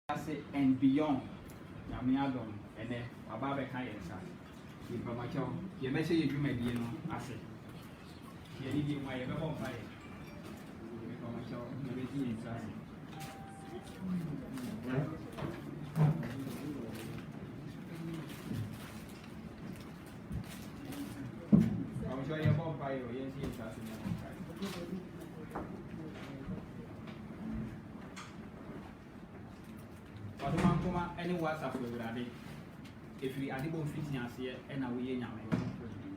and beyond. Yamiadon, and then above a kind of in Pamacho, you may say you may be no asset. You need my ever on fire. Pamacho, you may be inside. I'm sure you're on fire, yes, yes, Kuma any WhatsApp with Radi. If we are able to fit here and we are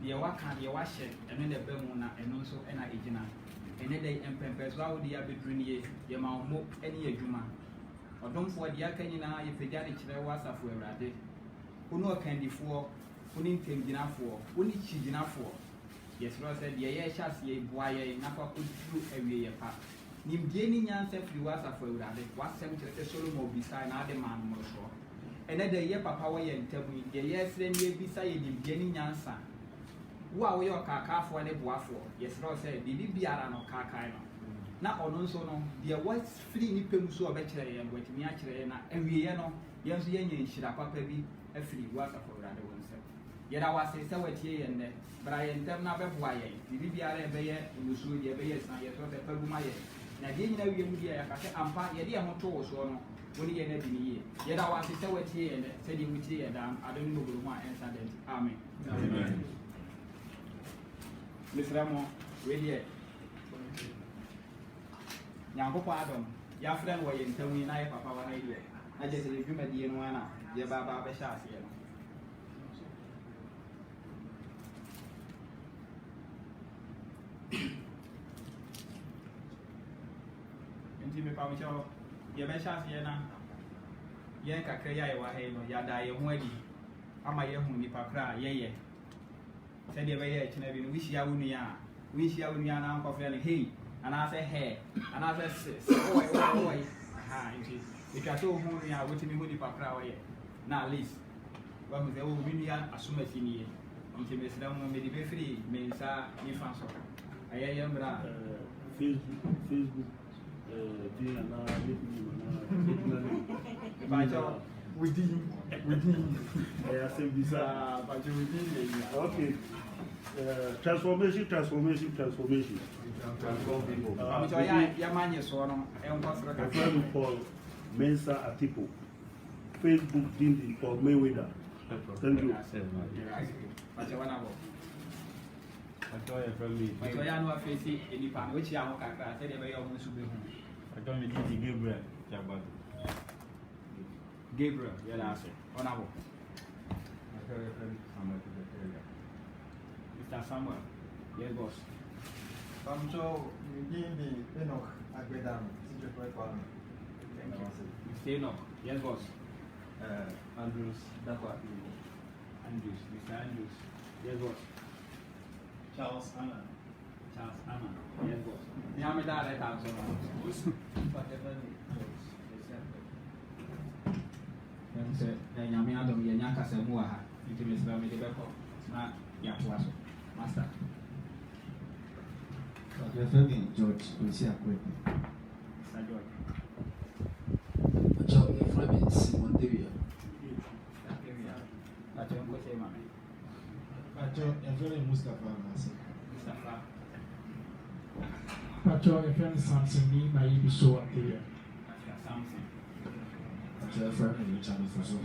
the Waka, the Washer, and then the Bermona, and also an Jnana. And then they employ well the between ye, the amount more any Juma. Or don't for the Yakanina if they get each other WhatsApp with Radi. Who know candy for, who need him dinner for, who need she dinner for. Yes, Ross said, ye shall see a boy, Napa put through every year part. Nim gaining answer for WhatsApp for Radi, what sent a solo more beside another man more sure. And then the year papa way and tell me, the yes, then ye beside him gaining answer. Who are your caca for any bois for? Yes, Ross said, the Bibiara no caca. Now, on also no, the what's free nippum so better and what me actually every year no, yes, yen should have papa be a free WhatsApp for Radi one set. Yet I was a saway and but I am never why the Bibiara Bayer in the Sud, the Bayers, and yet what a Pegumay. Now, didn't know you would be a ampa, yet I'm not told so no. When you get in yet I was a say here and said you with here and I don't know who my answer. Amen. Amen. Miss Ramo, really. Yanko pardon, your friend was in telling me, Papa, what I do. I just review my DNA, dear Baba Beshas here. Me Pamicho, your Beshas Yena Yanka Kaya, Yada, your wedding. Am I young Nipakra, ye? Said the way wish Yawunia, wish Yawunia, Uncle Felly, hey, and I say, hey, and I say, oh, if you are so hungry, I will tell me who Nipakra, now, least. Well, the old Vinia, assume a senior. Until Miss Lamb may be free, means I am Facebook. Okay. Transformation. Transform people. My friend Paul Mensa Atipo. Facebook Dindi Paul Mayweather. Thank you. Gabriel, yeah, that's it. Honorable. Mr. Samuel, yes, boss. So, you give me Enoch Agbedan, Mr. Enoch, yes, boss. Andrews, Dakwa. Andrews, Mr. Andrews, yes, boss. Charles Anna, yes, boss. Yeah, that I then Yamiado, Yanaka Samoa, intimacy by the Beko, not Yapuaso, Master. Your friend George, we see a quick. Mr. George. Your friend is Montevideo. But your uncle say, Mammy. Your friend Mustafa. Mustafa. But your friend Samson, me, my be so up here. Samson. Your friend in Channel for so.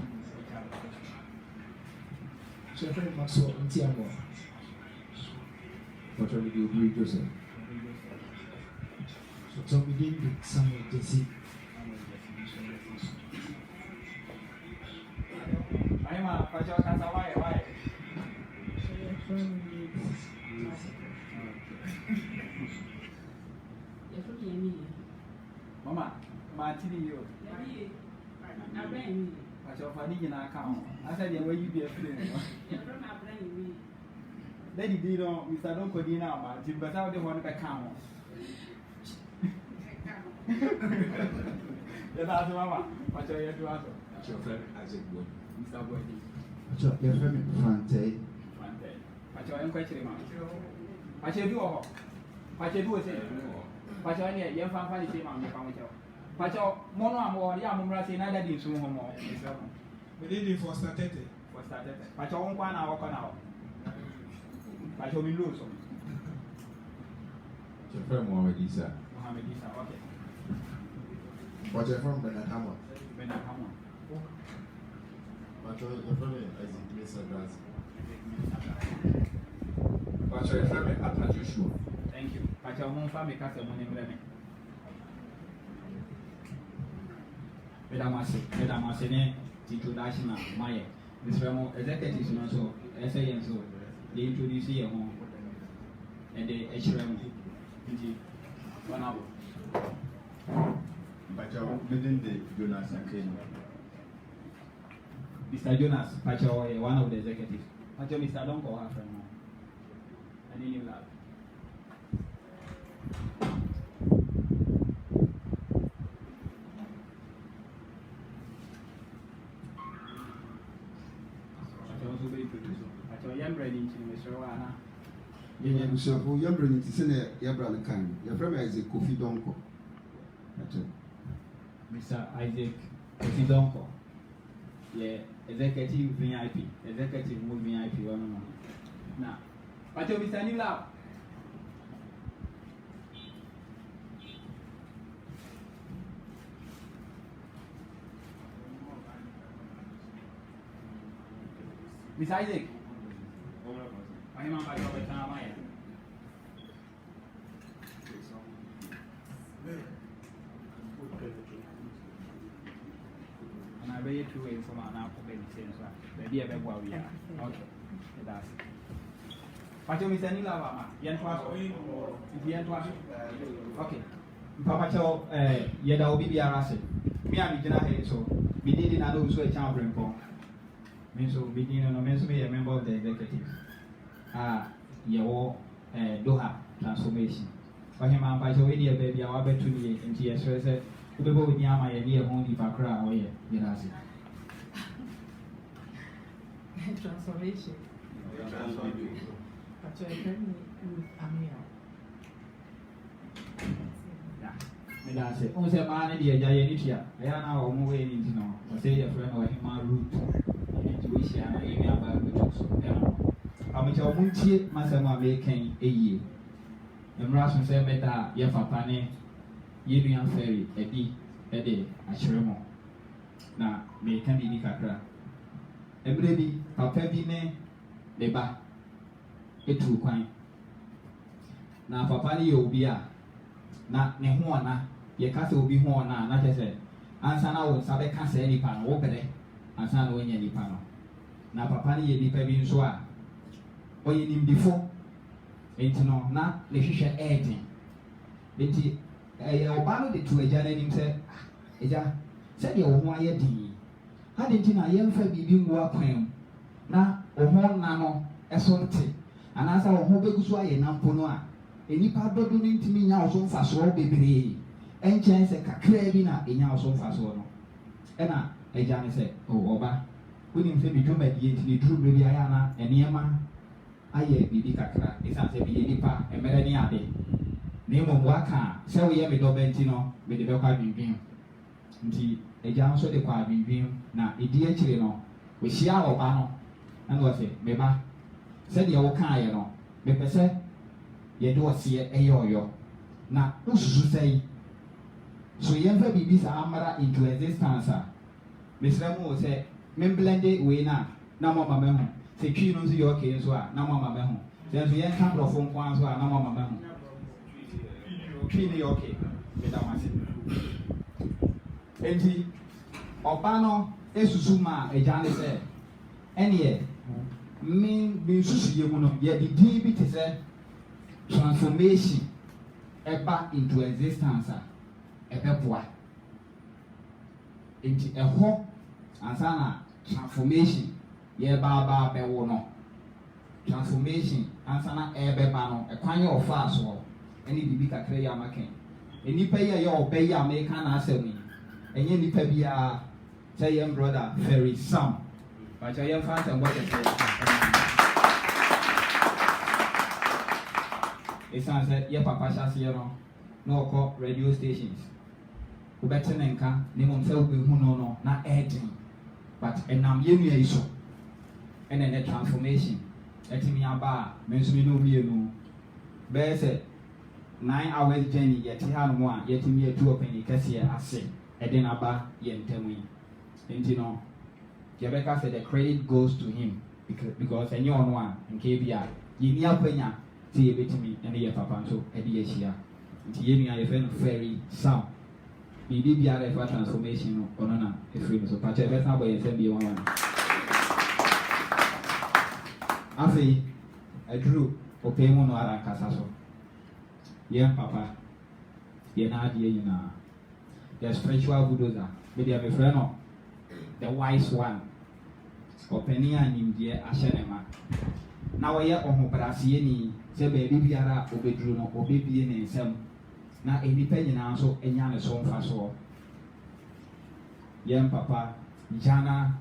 Your friend Maxwell and Tiamo. What will you do, Joseph? So we didn't get some of the sea. I'm a Pacha why? Your friend Mama, Martini, you. I shall find in our account. I said, where you be a friend. Lady Dino, Mr. Don Codina, Martin, but I don't want to account. Yes, Mama, what are you to answer? Your friend Isaac Wood. Mr. Boyd. Your friend Frante. But your question, Mamma. I shall do all. I shall do it. But I need a young family, Mamma. Pacho, mono amo, ya mumra say neither di sumo homo. We did it for started. For started. Pacho on kwana wako na. Pacho mi lose. Your friend Mohammed Isa. Mohammed Isa, okay. What's your friend Bernard Hammond? Bernard Hammond. What's your friend Isaac Mesa Grass? What's your friend Atta Joshua? Thank you. Pacho mon family kase mon embleme. Madam Asene, introduction of Maya. This Ramo executives also, SAN so they introduce here home and the HRM. One hour. But you're within the Jonas and Kane. Mr. Jonas, Pacho, one of the executives. Pacho, Mr. Don't call her friend now. And then you laugh. Yeah, Bushafo, you're bringing to send your brother can. Your friend is a coffee donko. Mr. Isaac Osidonko. Yeah, executive VIP, executive move VIP one. Now, Pacho, Mr. Nila. Mr. Isaac. I am by your time. And I read through it from an apple baby sense. Maybe a big warrior. Okay, that's it. Pacho, Mr. Nila, okay. Papa Cho, Yeda will be a rascal. Me and Jnana, so we did not lose a child brain. So beginning on a member of the executive. Your Doha transformation. For him, I'm by the way, baby, I'll bet to the NTS. We go with Yama and near home if I cry away. Transformation. But you're friendly with Amir. I say, oh, say, man, dear Jayanitia. I am now on my way into no. I say, your friend or him, my route. Intuition, I am about to I'm a child, Massama making a year. The Russian said better, Yafapane, Union Ferry, a day, a shremo. Now, may can be Nikakra. Everybody, Papa Bine, the ba, a true quine. Now, Papa, you'll be a na Nehuana, your castle will be more now, not as a answer now, Sabe can't say any pan, open it, and San Wayne any panel. Now, Papa, ye be pebby soa. Or you need before, ain't no, not the shisha editing. Betty, a ballad to a Janet himself, said your one year D. Hadn't I young for being work him? Now, or more nano, a salty, and as our hobby sway and amponoa. Any part of doing to me now so fast, or baby, and chance a cacravina in our so fast or no. And a Janet said, oh, Oba, we didn't say me to mediate the true baby Ayana and Yama. Aye, Bibi Kakra, it's as a Bipa, and Melanie Ade. Name of Waka, so we have a Dobentino with the Belka Bim. A jam so the Qua Bim, now a dear Chileno, with Shia or Bano, and was it, Beba. Said the old Kayano, Beppa said, ye do see a yo. Now, who should say? So you ever be this Amara into existence, Miss Ramo said, Memblende, we now, Namma Memo. The tree knows your case, no mamma meho. There's the end couple of phone ones, no mamma meho. Tree your cake, without my sin. And he, Obano, Esusuma, a Johnny said, and yet, mean Susi, yet the DB is a transformation back into existence, a pepwa. Into a hope and sana transformation. Ye baba be wono transformation ansana ebe ba no ekwan of fast wo eni bibi kakra ya maken enipa ye ye obey ya make na asemi enye nipa bia say your brother very some but your fast and what it sounds like your papa shas here no call radio stations wobɛte ne nka ne mmom sɛ wobɛhu no na ɛden but ɛnam yɛnnua yi so ɛna ne transformation ɛtumi aba a me nso me ne omienu bɛyɛ sɛ 9 hours journey yɛte ha no mu a yɛtumi atu ɔpani kɛseɛ ase ɛde n'aba yɛn ntam yi nti no yɛbɛka sɛ the credit goes to him because ɛnyɛ ɔno a nke bi a yɛni apanya sɛ yɛbɛtumi ɛne yɛ papa nso ɛde yɛahyia nti yɛnua yɛfrɛ no fairy sound biribi biara ɛfa transformation no ɔno na ɛfiri no so pakyɛ ɛbɛsan bɔ yɛn nsɛm bi wɔn afei aduru ɔpɛ mu no ara nkasa so yɛn papa yɛn adeɛ nyinaa the spiritual bulldozer bɛde a bɛfrɛ no the wise one ɔpɛni a nimdeɛ ahyɛ ne ma na wɔyɛ ɔhobrɛaseyɛni sɛ baabi biara a ɔbɛduru no ɔbɛbie ne nsɛm na nnipa nyinaa nso anya ne so mfasoɔ yɛn papa Jnana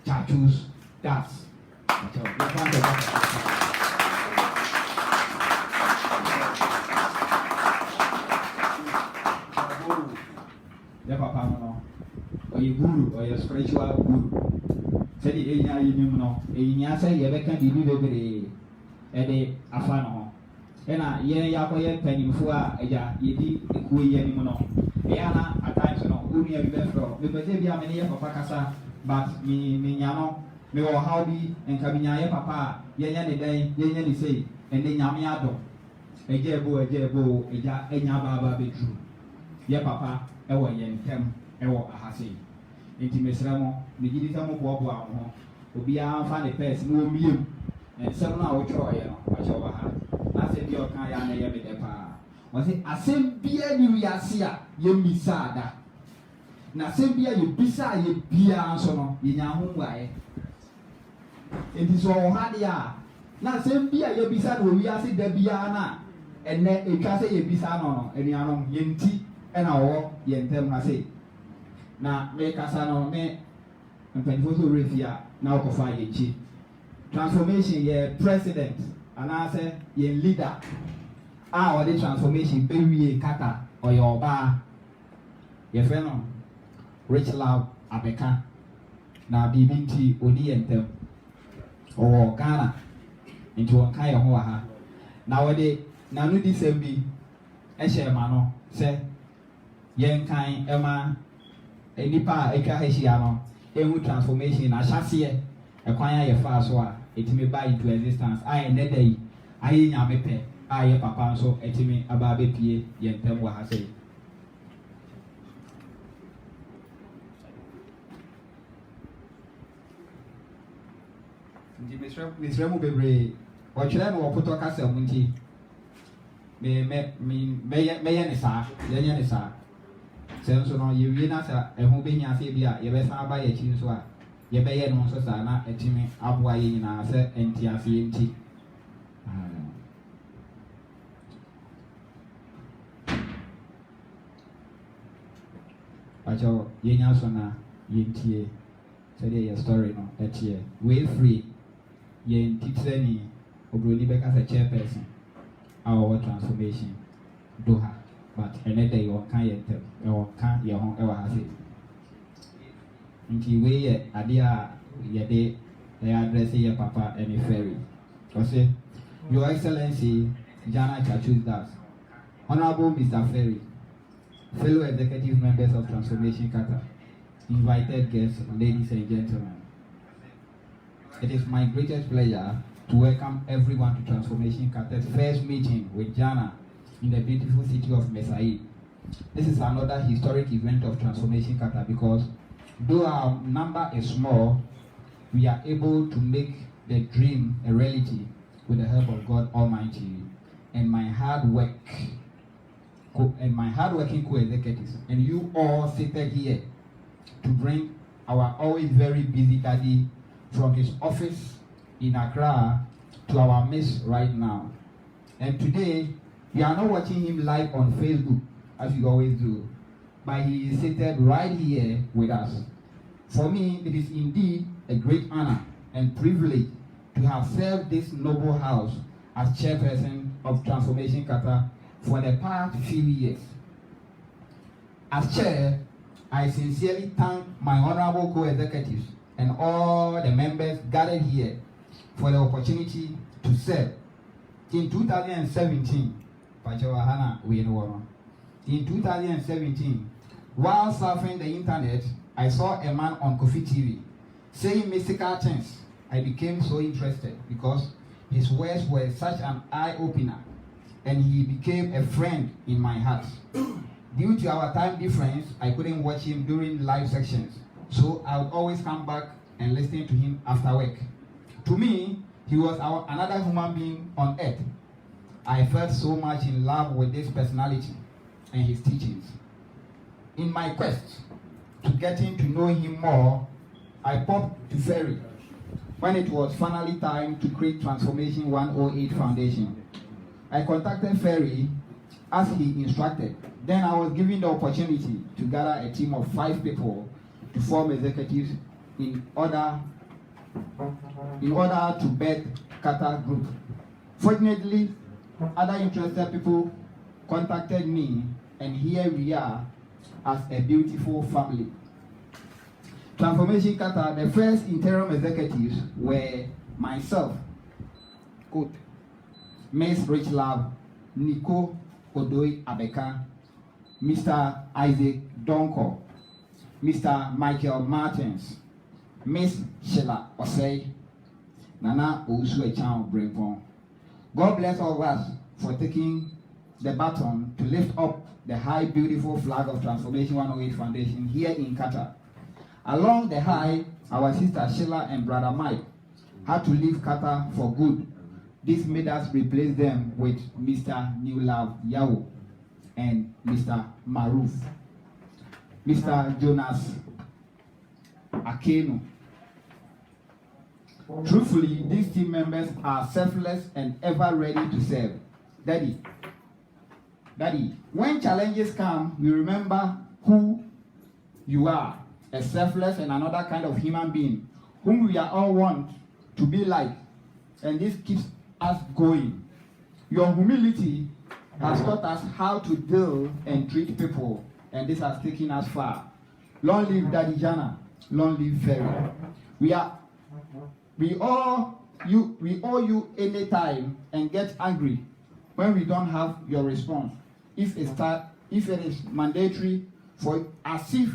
Chachus das yɛ papa no ɔyɛ guru ɔyɛ spiritual guru sɛdeɛ ɛnya yɛnim no ɛnya sɛ yɛbɛka biribi bebree ɛde afa no ho ɛna yɛn yɛakɔyɛ mpanimfoɔ a agya yɛdi ekuo yi anim no ɛyɛ na at times no onua bi bɛfrɛ mepɛ sɛ bi a me ne yɛ papa kasa but menya no mewɔ haw bi nka menya yɛ papa a yɛnyɛ ne dɛn yɛnyɛ ne sei ɛne nyame adɔ agya ɛbo agya ɛnya baaba bɛduru yɛ papa ɛwɔ yɛn ntam ɛwɔ ahase nti mesrɛ mo megye di sɛ moboaboa mo ho obiara mfa ne pɛs na wɔmmiem nsɛm no a wotwerɛeɛ no wakyɛ wɔ ha na asɛm bi a ɔka yɛ a na ɛyɛ me dɛ paa wɔse asɛm biara ne wiase a yɛmmisaa da na asɛm bi a yɛbisaa yɛ biara nso no yɛnya ho mmuaeɛ nti sɛ ɔwɔ ha deɛ a na asɛm bi a yɛbisa no wɔ wiase da biara no a ɛnnɛ ɛtwa sɛ yɛbisa no no anuanom yɛnti ɛna ɔwɔ yɛn ntam ha sei na mekasa no me mpanimfoɔ sɛ ɔwerɛ fie a na wokɔfa yɛnkyi transformation yɛ president anaasɛ yɛn leader a ɔde transformation bɛwie Qatar ɔyɛ ɔbaa yɛfrɛ no rich love abɛka na biribi nti ɔdi yɛn ntam ɔwɔ Ghana nti wɔnka yɛn ho wɔ ha na wɔde n'ano di sɛm bi ɛhyɛ ma no sɛ yɛnkan ɛma nipa a atwa ha ahyia no ɛhu transformation na ahyɛseɛ ɛkwan a yɛfaa so a ɛtumi ba into existence a ɛnɛ da yi ayɛ nyame pɛ a yɛ papa nso ɛtumi aba abɛpie yɛn ntam wɔ ha sɛ nti mesrɛ mu bebree ɔtwerɛ no wɔpotɔ kasa mu nti mɛyɛ ne saa yɛnyɛ ne saa sɛ nso no yɛwie na sɛ ɛho bɛhia sɛ bi a yɛbɛsan aba yɛakyi nso a yɛbɛyɛ no nso saa na ɛtumi aboa yɛ nyinaa sɛ ɛntiaseɛ nti akyɛw yɛnya so na yɛntie sɛdeɛ yɛ story no ɛteɛ wei firi yɛn titirani oburoni bɛka sɛ chairperson a wɔwɔ transformation Doha but ɛnɛ da yi wɔnka yɛn ntam wɔnka yɛn ho ɛwɔ ha se nti wei yɛ adeɛ a yɛde ɛyɛ adrɛse yɛ papa ɛne ferry ɔsɛ Your Excellency Jnana Chachus Das, Honorable Mr. Ferry, fellow executive members of Transformation Qatar, invited guests, ladies and gentlemen. It is my greatest pleasure to welcome everyone to Transformation Qatar's first meeting with Jnana in the beautiful city of Mesaid. This is another historic event of Transformation Qatar because though our number is small, we are able to make the dream a reality with the help of God Almighty and my hardworking co-executives, and you all seated here to bring our always very busy daddy from his office in Accra to our midst right now. And today, we are not watching him live on Facebook, as we always do, but he is seated right here with us. For me, it is indeed a great honor and privilege to have served this noble house as chairperson of Transformation Qatar for the past few years. As chair, I sincerely thank my honorable co-executives and all the members gathered here for the opportunity to serve. In 2017, while surfing the internet, I saw a man on Coffee TV saying mystical things. I became so interested because his words were such an eye-opener, and he became a friend in my heart. Due to our time difference, I couldn't watch him during live sections, so I would always come back and listen to him after work. To me, he was another human being on earth. I felt so much in love with this personality and his teachings. In my quest to getting to know him more, I popped to Ferry when it was finally time to create Transformation 108 Foundation. I contacted Ferry as he instructed. Then I was given the opportunity to gather a team of 5 people to form executives in order to birth Qatar Group. Fortunately, other interested people contacted me, and here we are as a beautiful family. Transformation Qatar, the first interim executives were myself, Ms. Rich Love, Nico Odoi Abeka, Mr. Isaac Donko, Mr. Michael Martins, Miss Sheila Osei, Nana Ousu-Echan Brempon. God bless all of us for taking the baton to lift up the high, beautiful flag of Transformation 108 Foundation here in Qatar. Along the high, our sister Sheila and brother Mike had to leave Qatar for good. This made us replace them with Mr. New Love Yao and Mr. Maruf, Mr. Jonas Akenu. Truthfully, these team members are selfless and ever ready to serve. Daddy, when challenges come, we remember who you are, a selfless and another kind of human being, whom we are all want to be like, and this keeps us going. Your humility has taught us how to deal and treat people, and this has taken us far. Long live Daddy Jnana, long live Ferry. We owe you any time and get angry when we don't have your response. If it is mandatory for as if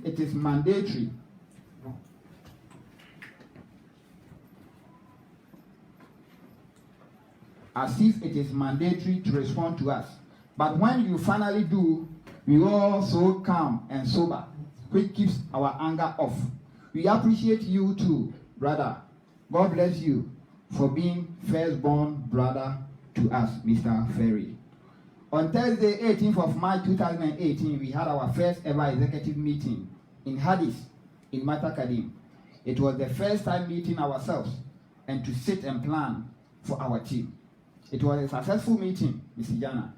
it is mandatory. As if it is mandatory to respond to us. But when you finally do, we all so calm and sober, which keeps our anger off. We appreciate you too, brother. God bless you for being firstborn brother to us, Mr. Ferry. On Thursday, 18th of March 2018, we had our first ever executive meeting in Hadis, in Matakadim. It was the first time meeting ourselves and to sit and plan for our team. It was a successful meeting, Mr. Jnana.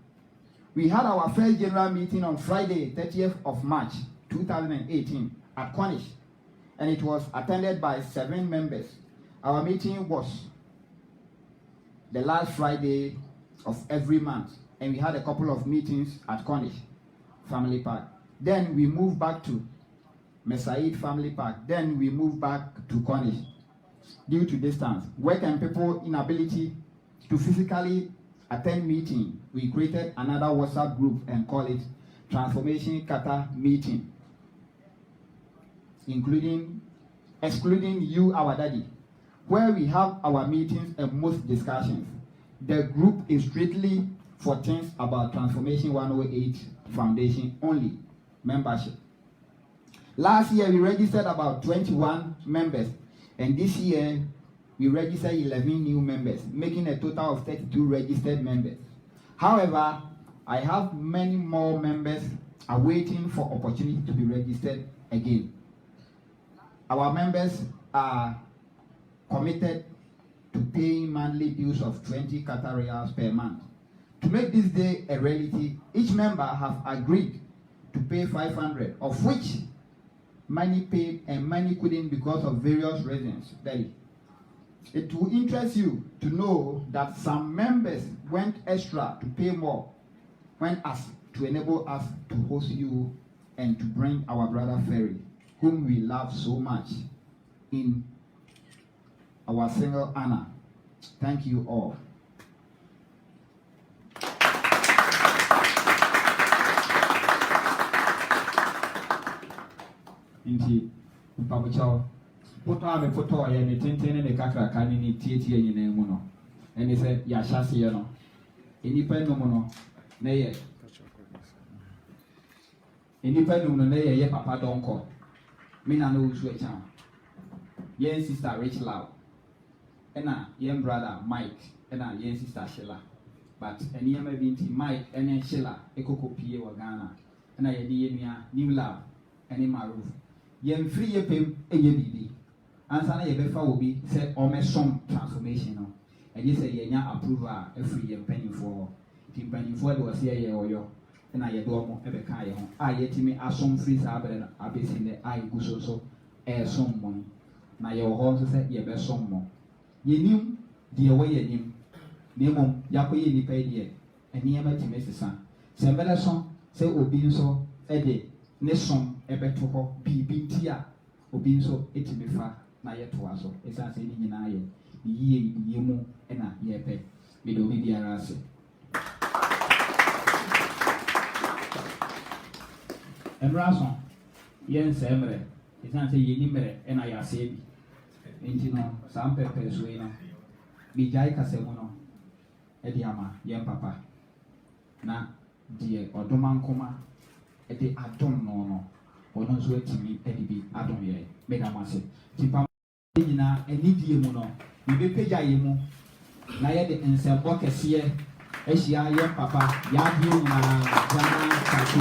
We had our first general meeting on Friday, 30th of March 2018 at Cornish, and it was attended by 7 members. Our meeting was the last Friday of every month, and we had a couple of meetings at Cornish Family Park. Then we moved back to Mesaid Family Park. Then we moved back to Cornish due to distance, work, and people inability to physically attend meeting. We created another WhatsApp group and called it Transformation Qatar Meeting, excluding you, our daddy, where we have our meetings and most discussions. The group is strictly for things about Transformation 108 Foundation only membership. Last year we registered about 21 members, and this year we registered 11 new members, making a total of 32 registered members. However, I have many more members awaiting for opportunity to be registered again. Our members are committed to paying monthly dues of 20 Qatar Riyals per month. To make this day a reality, each member have agreed to pay 500, of which many paid and many couldn't because of various reasons. It will interest you to know that some members went extra to pay more when asked, to enable us to host you and to bring our brother Ferry, whom we love so much, in our single honor. Thank you all. Inti mpabuchao poto ame poto ya ne tentene ne kakra kani ni tietie nyina mu no ene se ya hyase ye no enipa no mu no na ye ye papa donko me na no usu echa ye sister Rachel ena ye brother Mike ena ye sister Sheila, but eni ama binti Mike ene Sheila ekokopie wa Ghana ena ye di ye nua New Love ene Maruf ye free ye pem eye bibi ansa na ye befa obi se omesom transformation no eye se ye nya approval a free ye penifo ti penifo de wase ye oyo na ye do mo ebe ka ye ho a ye timi asom free sa abere na abesi ne ai guso so som mo na ye ho so se ye be som mo ye nim de ye ye nim ne mom yakoye nipa de eni ema timi sesa se mbele so se obi nso ede ne som ebeto ho bibi ntia obi nso etimi fa na ye to aso esa se ni nyina ye yiye mu na ye pe me do bi biara ase. Emrason yen semre esa se ye ni mere na ya se bi enti no sam pepe so ina bi jai kasemu no edi ama yen papa na die odomankoma edi adom no ono nso etimi edi bi adom ye mega mase tipa nyina enidie mu no bi be peja ye mu na ye de nsebo kese ehia ye papa ya die nyina Jnana katu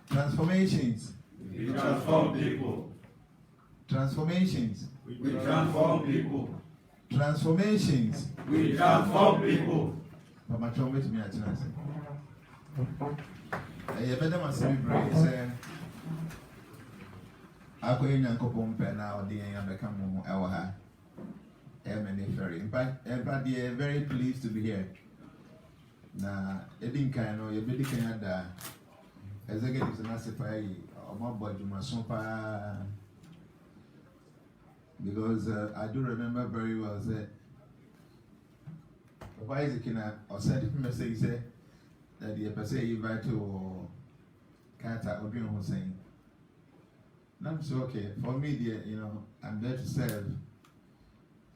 Transformations. We transform people. Transformations. We transform people. Transformations. We transform people. Mama chombe to me at chance. You better must be brave, sir. I go in and go home now, the young become our Ferry. In fact, everybody are very pleased to be here. Now, I think I know you're very Canada. Executives and Asifai, or my boy, because I do remember very well that why is it or sent a message that the person invite to Qatar or being Hussein. I'm so okay. For me, dear, I'm there to serve.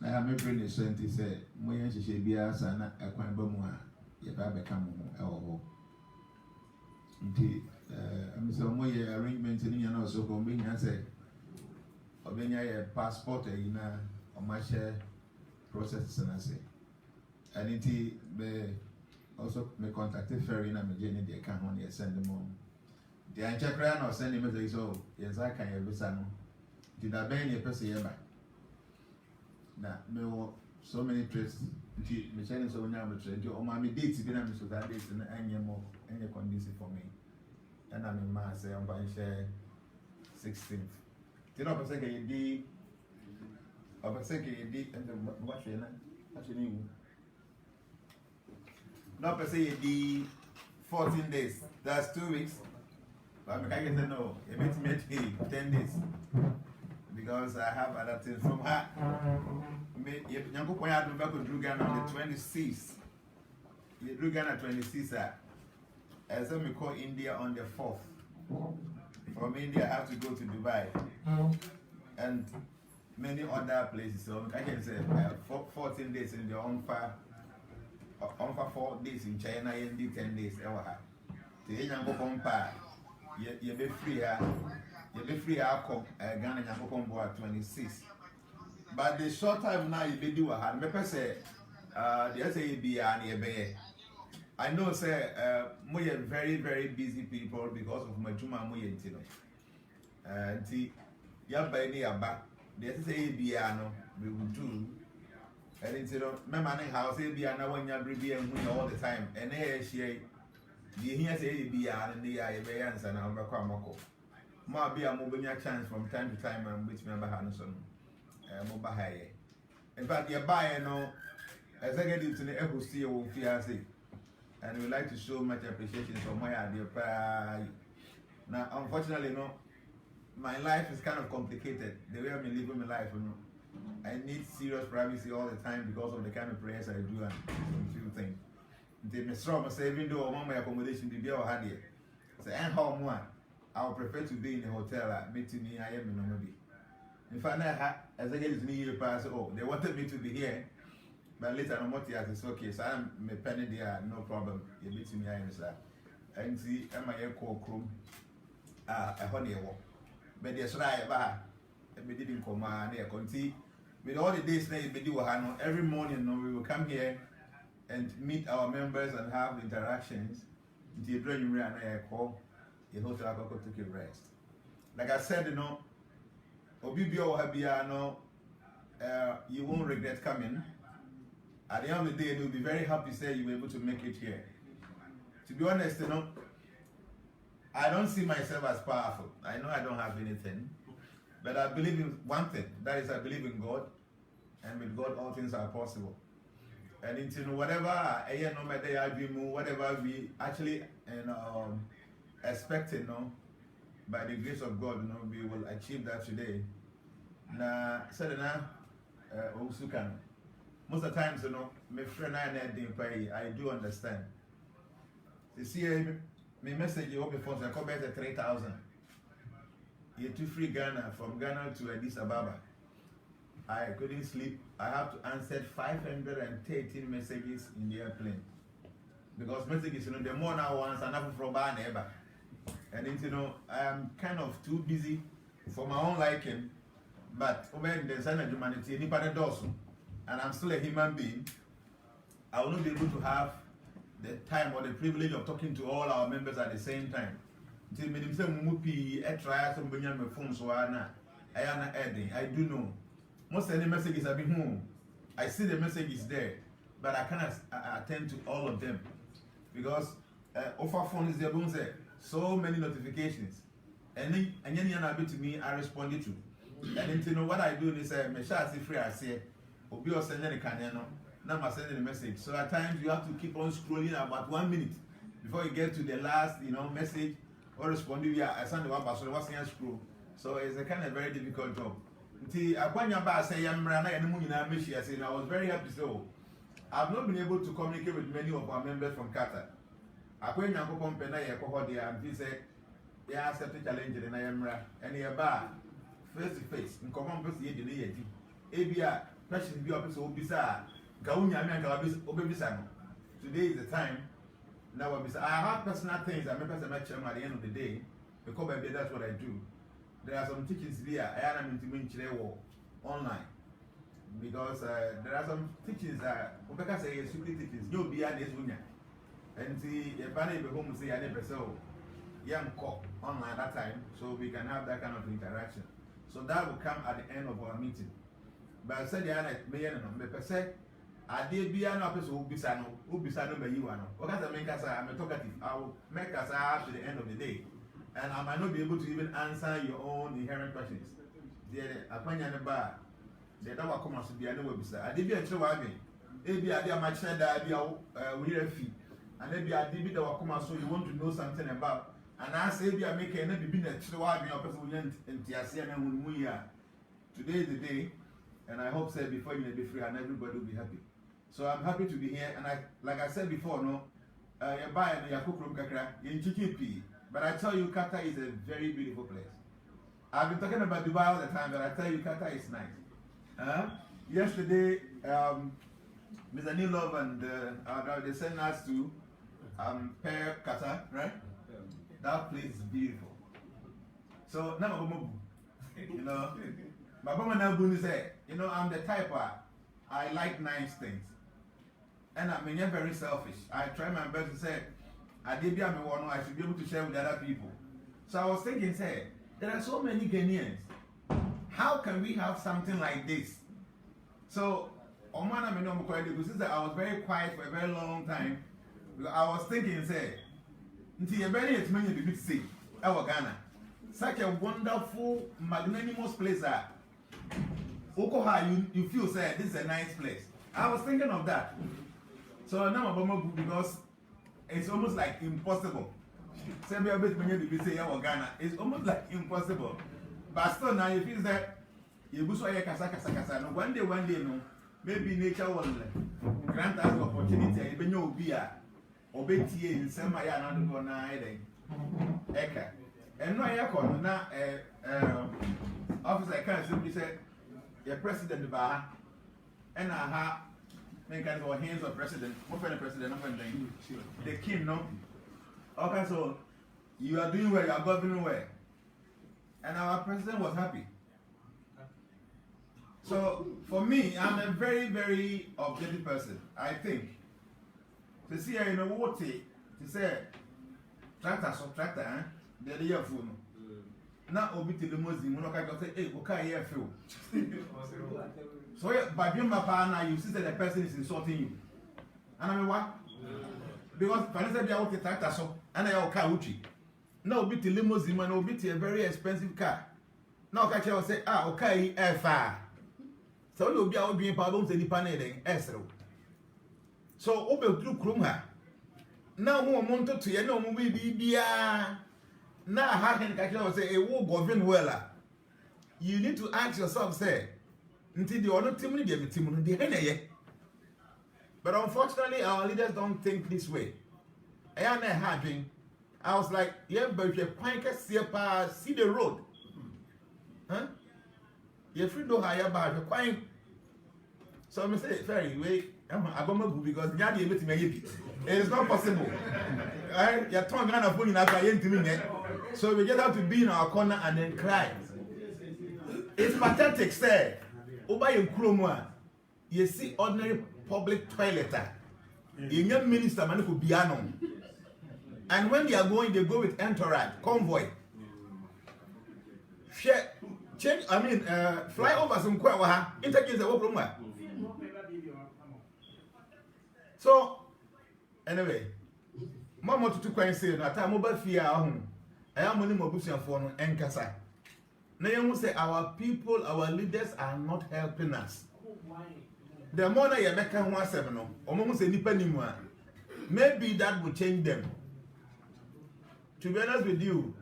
I have a friend is sent to say, Moyan should be as an Aquambamua, if I become I'm so more arrangements in your nose, so convenient. Say, Obenya passport, or my share process, and I say, and it also may contact a ferry and I'm a journey, they can't only send them home. The Anchakran or send him a say, so, yes, I can have a son. Did I ban your person ever? Now, no, so many trips. Michelle is so now, but my dates, been a so that dates and any more, any condition for me. And I'm in Mass, I'm by share 16th. Did not say a D of a second D and the watch actually. Not per se a D 14 days, that's 2 weeks. But I can say no, it makes me 10 days because I have other things from her. Young point out back with Drugana on the 26th. Drugana 26th. As we call India on the 4th. From India, I have to go to Dubai and many other places. So I can say 14 days in the on 4 days in China, and 10 days. The young compa, you be free. You be free. Ghana young compa 26. But the short time now you be do a hard. Me say, the SAB I know, sir, we are very, very busy people because of my Juma Muyentino. And by near back, the SAB, we will do. And it's my money house, ABA, when you're all the time. And here she, the here say ABA and the Ibayans and our Bakamako. Ma be a moving a chance from time to time, and which member Hanson, Mobahai. In fact, you're buying no. executives in the Echo will fiancé, and we like to show much appreciation for my idea. Now, unfortunately, no, my life is kind of complicated. The way I'm living my life, you know, I need serious privacy all the time because of the kind of prayers I do and some few things. The strong say, even though my accommodation be or had it, say, and how more, I would prefer to be in a hotel. Meeting me, I am in Nomobi. In fact, as I get to me, oh, they wanted me to be here. But later, I'm not here. It's okay. So I'm a penny there, no problem. You meet me, I am, sir. And see, am I a call a honey walk. But there's right about and we didn't come on there. With all the days that we do, every morning we will come here and meet our members and have interactions. Until you bring me and call, you host our to take a rest. Like I said, you know, Obibio Habiano, you won't regret coming. At the end of the day, you'll be very happy to say you were able to make it here. To be honest, you know, I don't see myself as powerful. I know I don't have anything, but I believe in one thing. That is, I believe in God, and with God, all things are possible. And into whatever no matter I dream, whatever we actually expecting, by the grace of God, we will achieve that today. Na said na Osukan. Most of the times, my friend I do understand. You see, my message you open for I come back to 3,000. You to free Ghana from Ghana to Addis Ababa. I couldn't sleep. I have to answer 513 messages in the airplane. Because messages, the more now once and after from bar neighbor. And I am kind of too busy for my own liking. But when the sign of humanity, and I'm still a human being, I will not be able to have the time or the privilege of talking to all our members at the same time. I do know. Most of the messages have been home. I see the messages there, but I cannot attend to all of them because offer phone is there. So many notifications, and then to me, I responded to. And what I do is me share free I say, Obi or send the caneno. Now I'm sending a message. So at times you have to keep on scrolling about 1 minute before you get to the last, message or respond. I send the one person what's in scroll. So it's a kind of very difficult job. I was very happy. So I've not been able to communicate with many of our members from Qatar. I went to company and he said, "Yeah, accept challenge in and you're face to face. In common person, you did it. Question be up so bizarre. Today is the time. Now I have personal things I make at the end of the day because that's what I do. There are some teachings here I am in online because there are some teachings that say secret teachings. You'll be at this winner. And see a banner be home say I never saw young cop online that time, so we can have that kind of interaction. So that will come at the end of our meeting. But I said the other me per se I did be an officer who be by you. What does that make us? I'm a talkative. I will make us up to the end of the day. And I might not be able to even answer your own inherent questions. The Apanya bar, the Dawa Comas to be a new website. I did be a true wagon. Maybe I did my child, I be a fee. And maybe I did be the Wakoma, so you want to know something about. And I say, be a maker and maybe a true wagon or person in Tiasian and Muya. Today is the day, and I hope that before you may be free and everybody will be happy. So I'm happy to be here, and like I said before, you buy a Yakukrum Kakra, in GKP. But I tell you, Qatar is a very beautiful place. I've been talking about Dubai all the time, but I tell you, Qatar is nice. Yesterday, Mr. Nilov and they sent us to Qatar, right? That place is beautiful. So now, my mama now say, I'm the type I like nice things. And I'm very selfish. I try my best to say, I should be able to share with other people. So I was thinking, there are so many Ghanaians. How can we have something like this? So, I was very quiet for a very long time. I was thinking, Ghana, such a wonderful, magnanimous place. You feel, this is a nice place. I was thinking of that. So now I'm about because it's almost like impossible. Say me a bit when you say Ghana, it's almost like impossible. But still now you feel that you go so kasa. No, one day no, maybe nature will grant us the opportunity. You be no beer, obey tea in some way another go na Eka. And no aircon na officer can simply say your president bar and aha make kind of hands of president, what kind of president, the king, no? Okay, so you are doing well, you are governing well. And our president was happy. So for me, I'm a very, very objective person. I think to see in a water to say tractor, the year phone. Now obi to the Muslim, when I say, hey, okay, yeah, feel. So by being my partner, you see that the person is insulting you. And I mean what? Because financially they are out the tractor so and I are car uchi. Now obi to limousine and obi to a very expensive car. Now catch you say, ah, okay, far. So you be out being pardon to the panel esro. So obi through krumha. Now more monto to you know we be now how can catch you say a war govern well. You need to ask yourself, say, until the other team the but unfortunately our leaders don't think this way. I was like, yeah, but you see the road. Huh? You free to hire about your quite. So I say, very wait, I'm gonna go because you're able to make it. It is not possible. Right? Your tongue kind of putting up to me. So we just have to be in our corner and then cry. It's pathetic, sir. Over in Kromwa, you see ordinary public toilet. In your minister, man, could be unknown. And when they are going, they go with entourage, convoy. Change, I mean, fly over some Kwawaha, interchange the whole room. So, anyway, Mama to quite say, that I'm over fear. I am only Mobusian for and Kasa. Now you say our people, our leaders are not helping us. The more that you make 1 almost any penny more, maybe that will change them. To be honest with you,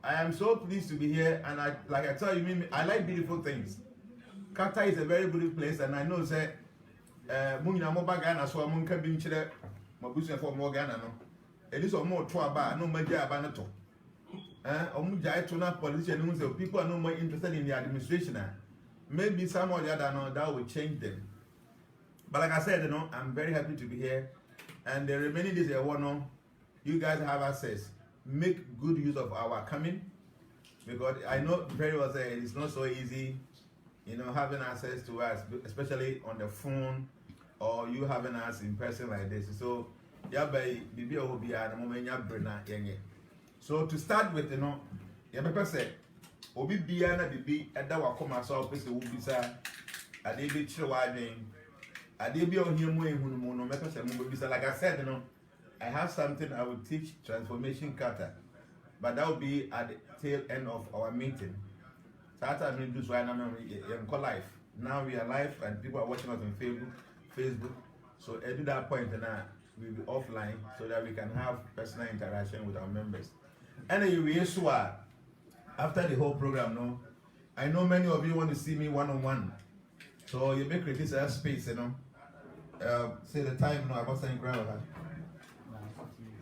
I am so pleased to be here, and like I tell you, I like beautiful things. Qatar is a very beautiful place, and I know that Muna Mobagana, so I'm going to be Mobusian for Morgana. It is more trouble, no major abanato. Politicians, people are no more interested in the administration. Maybe some or the other that will change them. But like I said, I'm very happy to be here. And the remaining days, you guys have access. Make good use of our coming, because I know very well that it's not so easy, having access to us, especially on the phone, or you having us in person like this. So, so to start with, you say, Obi Biana Bibi at that Wakoma South, Mr. Ubisa, a David Chewarding, a David on him, like I said, I have something I will teach Transformation Qatar, but that will be at the tail end of our meeting. So after I do so, I'm live. Now we are live and people are watching us on Facebook. So at that point, we'll be offline so that we can have personal interaction with our members. Anyway, after the whole program, I know many of you want to see me one-on-one. So you make this space, say the time, I was saying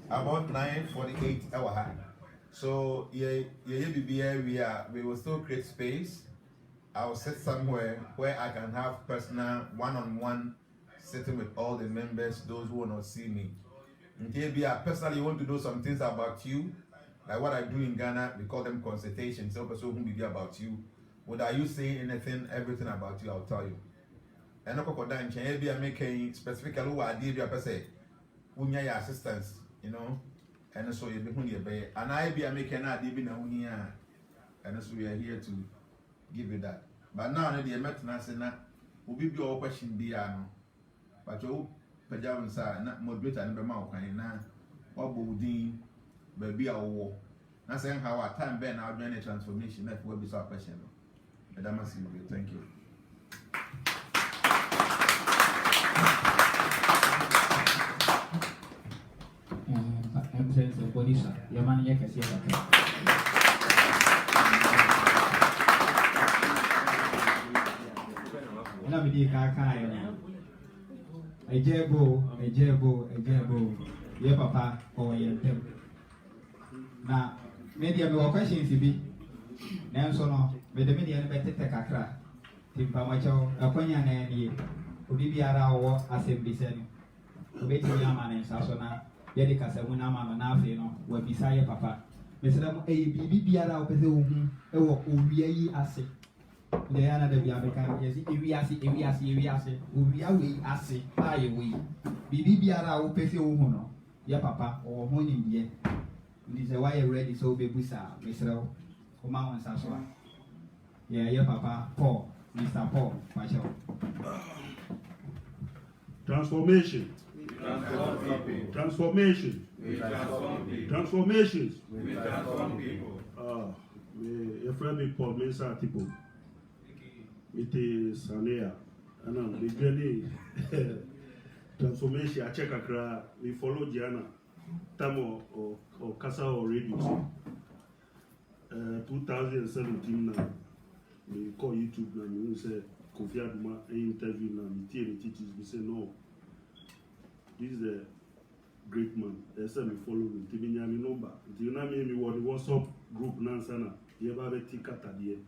about 9:48 hour. So we will still create space. I will sit somewhere where I can have personal one-on-one sitting with all the members, those who will not see me. Maybe I personally want to know some things about you, like what I do in Ghana. We call them consultations. So person who be about you. Whether you say anything, everything about you, I'll tell you. And maybe I'm making specifically what I did. Unya your assistance, and so you be here. And I be making a divina unia, and so we are here to give you that. But now the maintenance and will be your question be but you pajamas are not moderate and bemau now. What would baby our war? Not saying how our time been our journey transformation that will be so passionate. Madam, thank you. Pastor. Your man here can see it. Let me do a ejebo. Ye papa or ye tem. Now, maybe I will question Phoebe. Nanso no, me de media no bete kakra. Timpa macho, akonya na ni. Obi biara wo asem bi se no. Obi ti ya ma na nsaso na. Ye de kasa mu na ma no na afi no. Wa bisa ye papa. Me se dem bibi biara wo pese wo hu e wo owia yi ase. The yana de bia beka yes ewi ase. Owia we ase. Aye we. Bibi biara wo pese wo hu no. Ye papa o ho ni die. Ndi se why you ready so be busa. Me se wo Oma on Saswa. Yeah, your papa, Paul, Mr. Paul, Marshall. Transformation. Transformation. Transformations. Your friend me Paul Mensa Tipo. It is Sanea. And I'm the journey. Transformation. I check a cry. We follow Jnana. Tamo or Casa or radio. 2017 now, we call YouTube now, you say, Kofi Aduma, interview now, we teachers, we say, no, this is a great man. They say, me follow me, TV Nyami number. You know me, what the WhatsApp group, Nansana, you have a Kata there.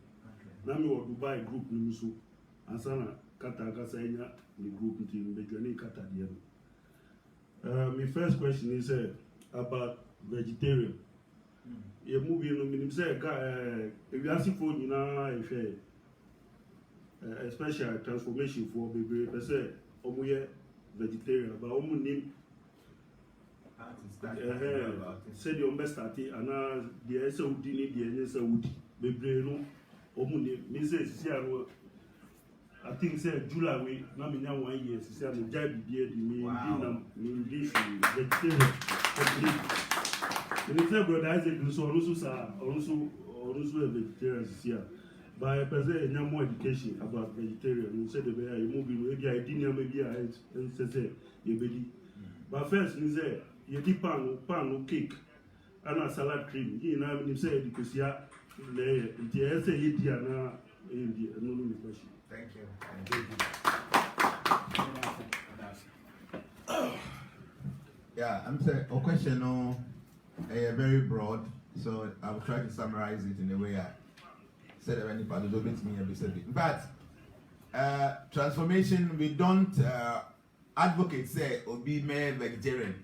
Now me what Dubai group, Nimusu, Ansana, Kata Gasanya, the group, the journey Kata there. My first question is about vegetarian. A movie no minim say if you ask for a special transformation for baby they say omuye vegetarian but omu nim say the best start and the say udi ni the say udi baby no omu nim me say see I think say July we na me nya 1 year say am jai bi the me vegetarian. The brother Isaac also a vegetarian here. But I present more education about vegetarian. You said the way you move maybe I didn't maybe I say you baby. But first you say you dip pan cake and a salad cream. You know you say because you the say you Diana in the no question. Thank you. Yeah, I'm saying a question no. Very broad, so I'll try to summarize it in a way I said any part of it me a bit. But transformation, we don't advocate say or be mere vegetarian.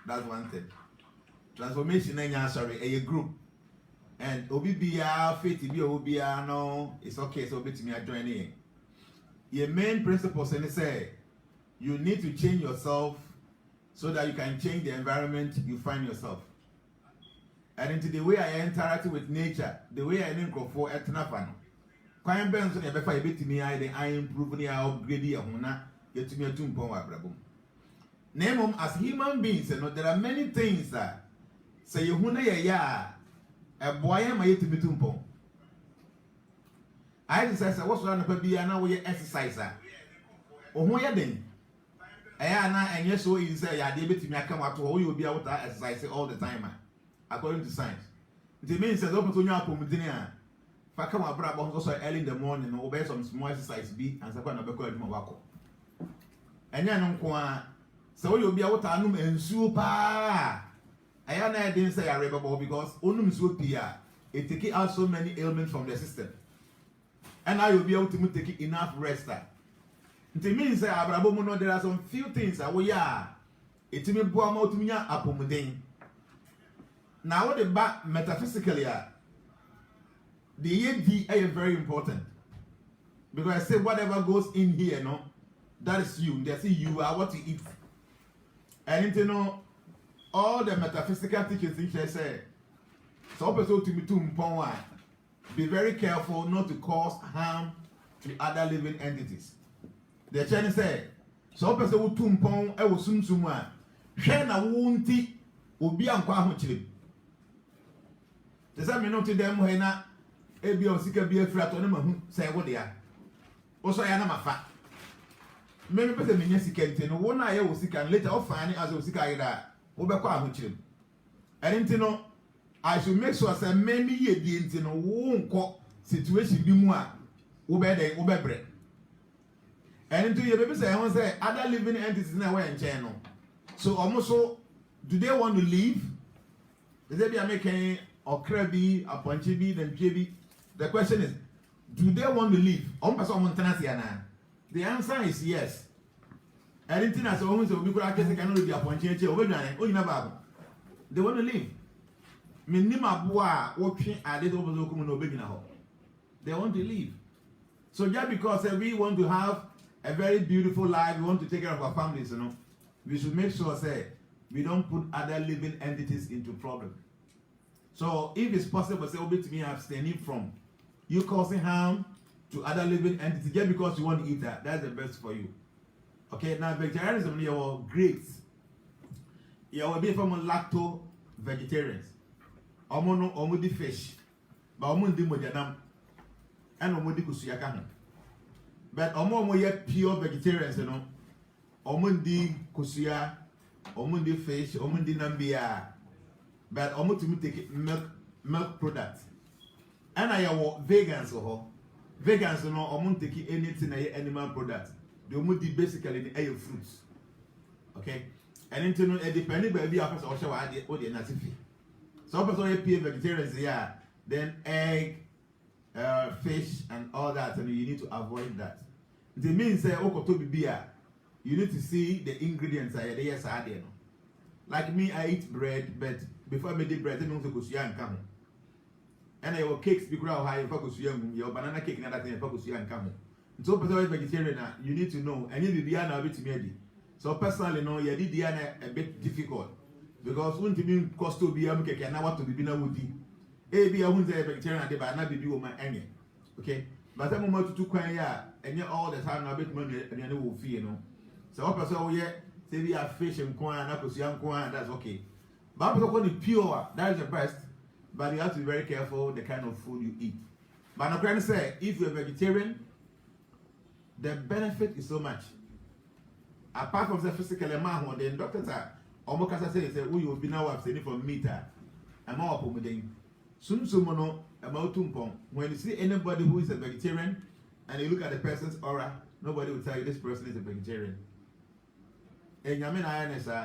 That's one thing. Transformation a group. And obi biya fit be obi no, it's okay, so bit me join in. Your main principle say you need to change yourself so that you can change the environment you find yourself. And into the way I interact with nature, the way I think for etnafan. Quite Benson, if I bit me, I improve the upgrade your hona, yet to me a tumpon wabrabum. Name them as human beings, and there are many things that say you huna ya a boy am I to be tumpon. I decided I was one of a be an hour exerciser. Oh, who ya then? Ayana, and yes, so you say, I did to me, I come out to all you'll be able to exercise all the time. According to science, it means that open to your pomodina. Fakama Brab also early in the morning, obey some small exercise B and Sakana Beko Mawako. And then so you'll be able to anum and super. I didn't say a rebel because unum supia, it take out so many ailments from the system. And now you'll be able to take enough rest. It means that Abrabomono, there are some few things that we are. It means Boamo to me a pomodin. Now, what about metaphysically? The ED is very important because I say whatever goes in here, no, that is you. They say you are what you eat, and you know all the metaphysical teachings which I say. So, be very careful not to cause harm to other living entities. The Chinese say, so person who tumpon I was soon sumwa. Shana wunti ubi ankwa hunchili. The same not to them when a be or sick be a flat on them say what they are. Also, I am a fat. Many person in Yesikan, one I was sick and later off finding as a sick either. Obaqua hunchili. And you know, I should make sure say maybe ye di no won ko situation bi mu a wo be bread. And into ye baby say won say other living entities na we enchen no. So almost so do they want to leave? Is they be making okra bi, aponche bi, nantwie bi? The question is, do they want to leave? The answer is yes. Anything as always will be cannot be appointed. They want to leave. Minima boa watching a little no beginner. They want to leave. So just because we want to have a very beautiful life, we want to take care of our families, you know, we should make sure say we don't put other living entities into problem. So if it's possible, say to me abstaining from you causing harm to other living entities just because you want to eat that. That's the best for you. Okay, now vegetarianism, you are great. You will be from lacto vegetarians. Omo di fish, but omo di mojanam, and omo di kusuyaka. But omo ye pure vegetarians, you know. Omo di kusuya, omo di fish, omo di nambia. But omo to take milk products. And I have vegans or vegans no omo take anything animal products. They omo di basically the air fruits. Okay? And into no depending by the person or show what the natifi. So person pure vegetarians here, then egg, fish and all that, and you need to avoid that. It means say okoto beer, you need to see the ingredients are yes are there. Like me, I eat bread, but before I made bread, I don't go to and come. And I will cakes because how you focus your banana cake and that thing focus and come. So person vegetarian, you need to know, and you need to bit me. So personally, no, you did a bit difficult because when to be cost to be cake and now what to be na woody. Be a winter vegetarian, but not be do my any. Okay, but I'm going to quite and you all the time a bit money and you will feel, you know. So what person yet say we have fish and corn, apples, young corn, that's okay. But when it's pure, that is the best. But you have to be very careful the kind of food you eat. But I'm trying to say, if you're a vegetarian, the benefit is so much. Apart from the physical amount, the doctors are almost saying, "We will be now abstaining from meat." I'm all up with them. Soon, about tumpong. When you see anybody who is a vegetarian and you look at the person's aura, nobody will tell you this person is a vegetarian. And I mean,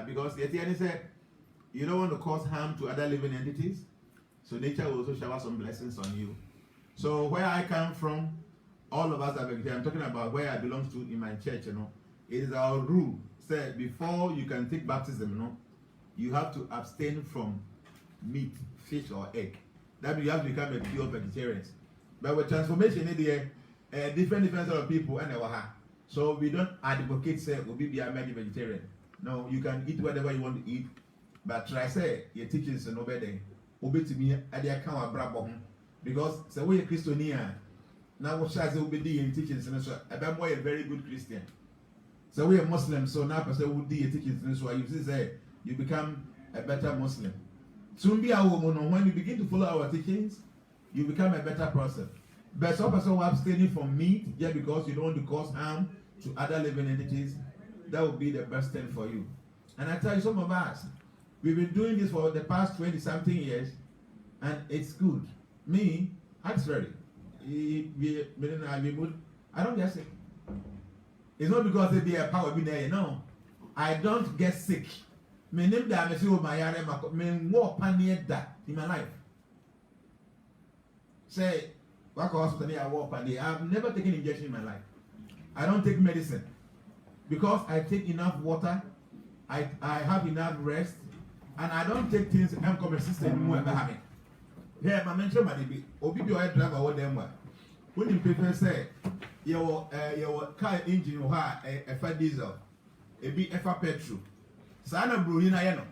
because the Dietary said, you don't want to cause harm to other living entities. So nature will also shower some blessings on you. So where I come from, all of us are vegetarian. I'm talking about where I belong to in my church, you know. It is our rule. Say before you can take baptism, you know, you have to abstain from meat, fish, or egg. That means you have to become a pure vegetarian. But with transformation in the different sort of people and so we don't advocate say we'll be a vegetarian. No, you can eat whatever you want to eat, but try say your teachings are no better. Obey to me at the account of brabo because say we a Christian now what shall say obey in teachings and so I'm a very good Christian. So we are Muslims, so now person would do your teachings and so you say you become a better Muslim. Soon be our woman when you begin to follow our teachings, you become a better person. But some person who abstaining from meat just because you don't want to cause harm to other living entities, that would be the best thing for you. And I tell you, some of us, we've been doing this for the past 20-something years, and it's good. Me, actually, I don't get sick. It's not because they be a power be there, no. I don't get sick. My name that I see with my yard, my more panic that in my life. Say, what hospital I walk and I've never taken injection in my life. I don't take medicine because I take enough water, I have enough rest, and I don't take things and come system more about it. Here, my mention money be obi oil driver what them what. When you people say your car engine or a diesel, a be a petrol. Sana bro you know,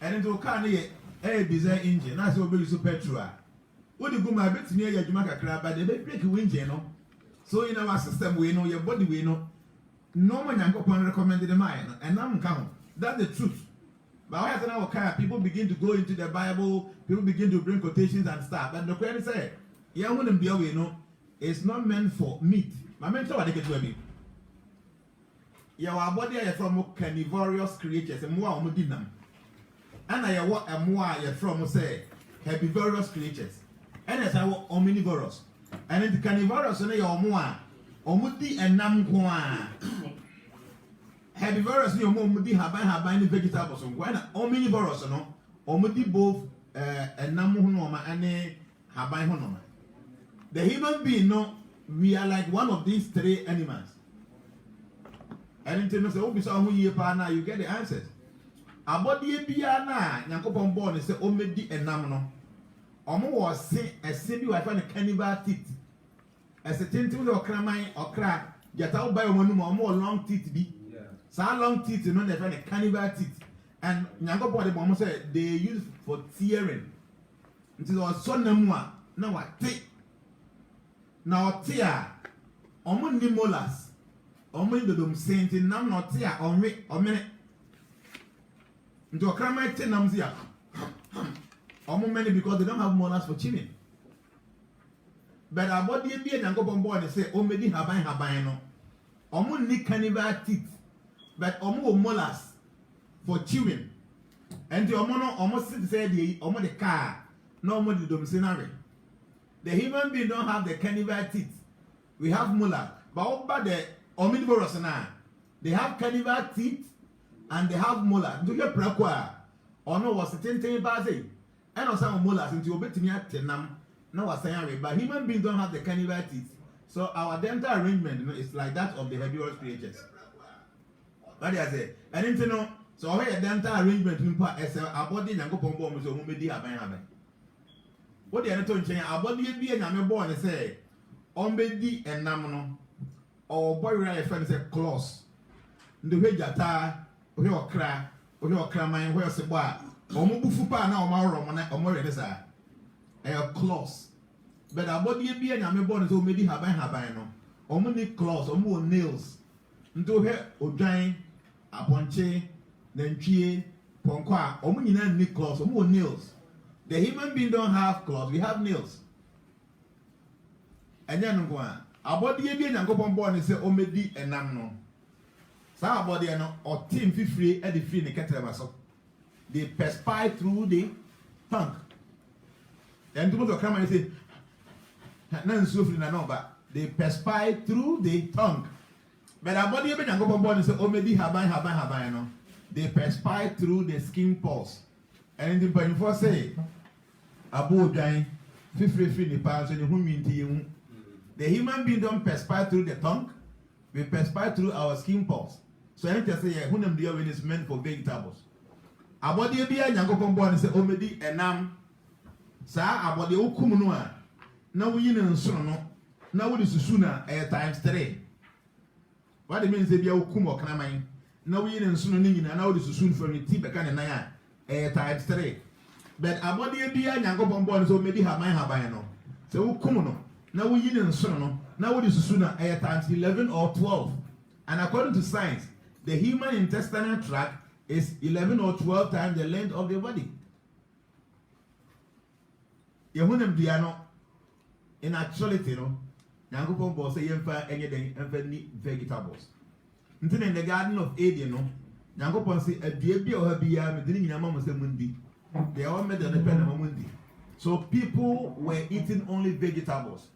and into car near a diesel engine. That's what we super petrol. What you go my bit near your Jamaica crab, but they break a wind, you know. So in our system, we know your body, we know. No man can recommend the mind, and I'm count. That's the truth. But as an hour car, people begin to go into the Bible, people begin to bring quotations and stuff. And the question say, yeah, I wouldn't be away, you know. It's not meant for meat. My mentor, what they get to me. Your body is from carnivorous creatures, and more on them. and I want a more from say herbivorous creatures, and as I want omnivorous, and in the carnivorous, and your more omudi and namqua. Herbivorous, your mumudi have been vegetables, and when omnivorous, no, omudi both and namunoma and habai honoma. The human being, no, we are like one of these three animals. And in terms of you get the answers. Abodi biana Yankopon born is omedi and namno. Omo was say a simbi wife and a cannibal teeth. As a tintin or cramine or crack, get out by one more long teeth be. So long teeth, you know, they find a cannibal teeth. And Yankopon the bomb said they use for tearing. It is also namwa. Now what take? Now tear. Omo ni molars. Omo in the dom saint in nam not tear or minute. Into a cramite namzia. Omo many because they don't have molars for chewing. But our body be and go on board and say, oh, maybe habai no. Omo ni cannibal teeth. But omo molars for chewing. And the omo no almost said the omo the car, no more the domiciliary. The human being don't have the cannibal teeth. We have molar. But over the omnivorous now, they have cannibal teeth and they have molar. Do you prequire? Or no was a 10 base? And also molars into obey me at tenam. No was saying, but human beings don't have the cannibal teeth. So our dental arrangement, you know, is like that of the herbivorous creatures. What I say? And you know, so our dental arrangement is our body and go pombo so many happen. What the other thing, our body be and I'm born and say, Ombedi and Namono, or boy, right friend say close. The way Jata, or your cra, or your cramine, where's the bar, or Mubufupa now, or more a close. But our body be and I'm born so many habano, or many claws, or more nails. Into her, or giant, a ponche, then chie, ponqua, or many need claws, or more nails. The human being don't have claws, we have nails. And then our body be and go on board and say, oh, maybe and namno. So our body or team free at the free in the cattle. They perspire through the tongue. And to go come and say, none suffering no, but they perspire through the tongue. But our body be and go on board and say, oh, maybe habai no. They perspire through the skin pores. And in the point for say, Abu dying, free the pants and whom you. The human being don't perspire through the tongue, we perspire through our skin pores. So I can say, who them deal is meant for vegetables. Our body be a young born and say, oh, maybe and sir, our body okumua. Now we in sono, now what is sooner times 3. What it means they be a kumo can I mind? Now we in soon and now this is soon for me, Tibekan and Naya, times 3. But our body be a young born, so maybe have my habano. So kumuno. Now we in sono, now what is sooner times 11 or 12. And according to science, the human intestinal tract is 11 or 12 times the length of the body. Yehunem diano in actuality, no, Yankopon boss say yemfa anything any vegetables. Until in the Garden of Eden, no, Yankopon say a baby or her beer, medini mama say mundi. They all made the pen mundi. So people were eating only vegetables.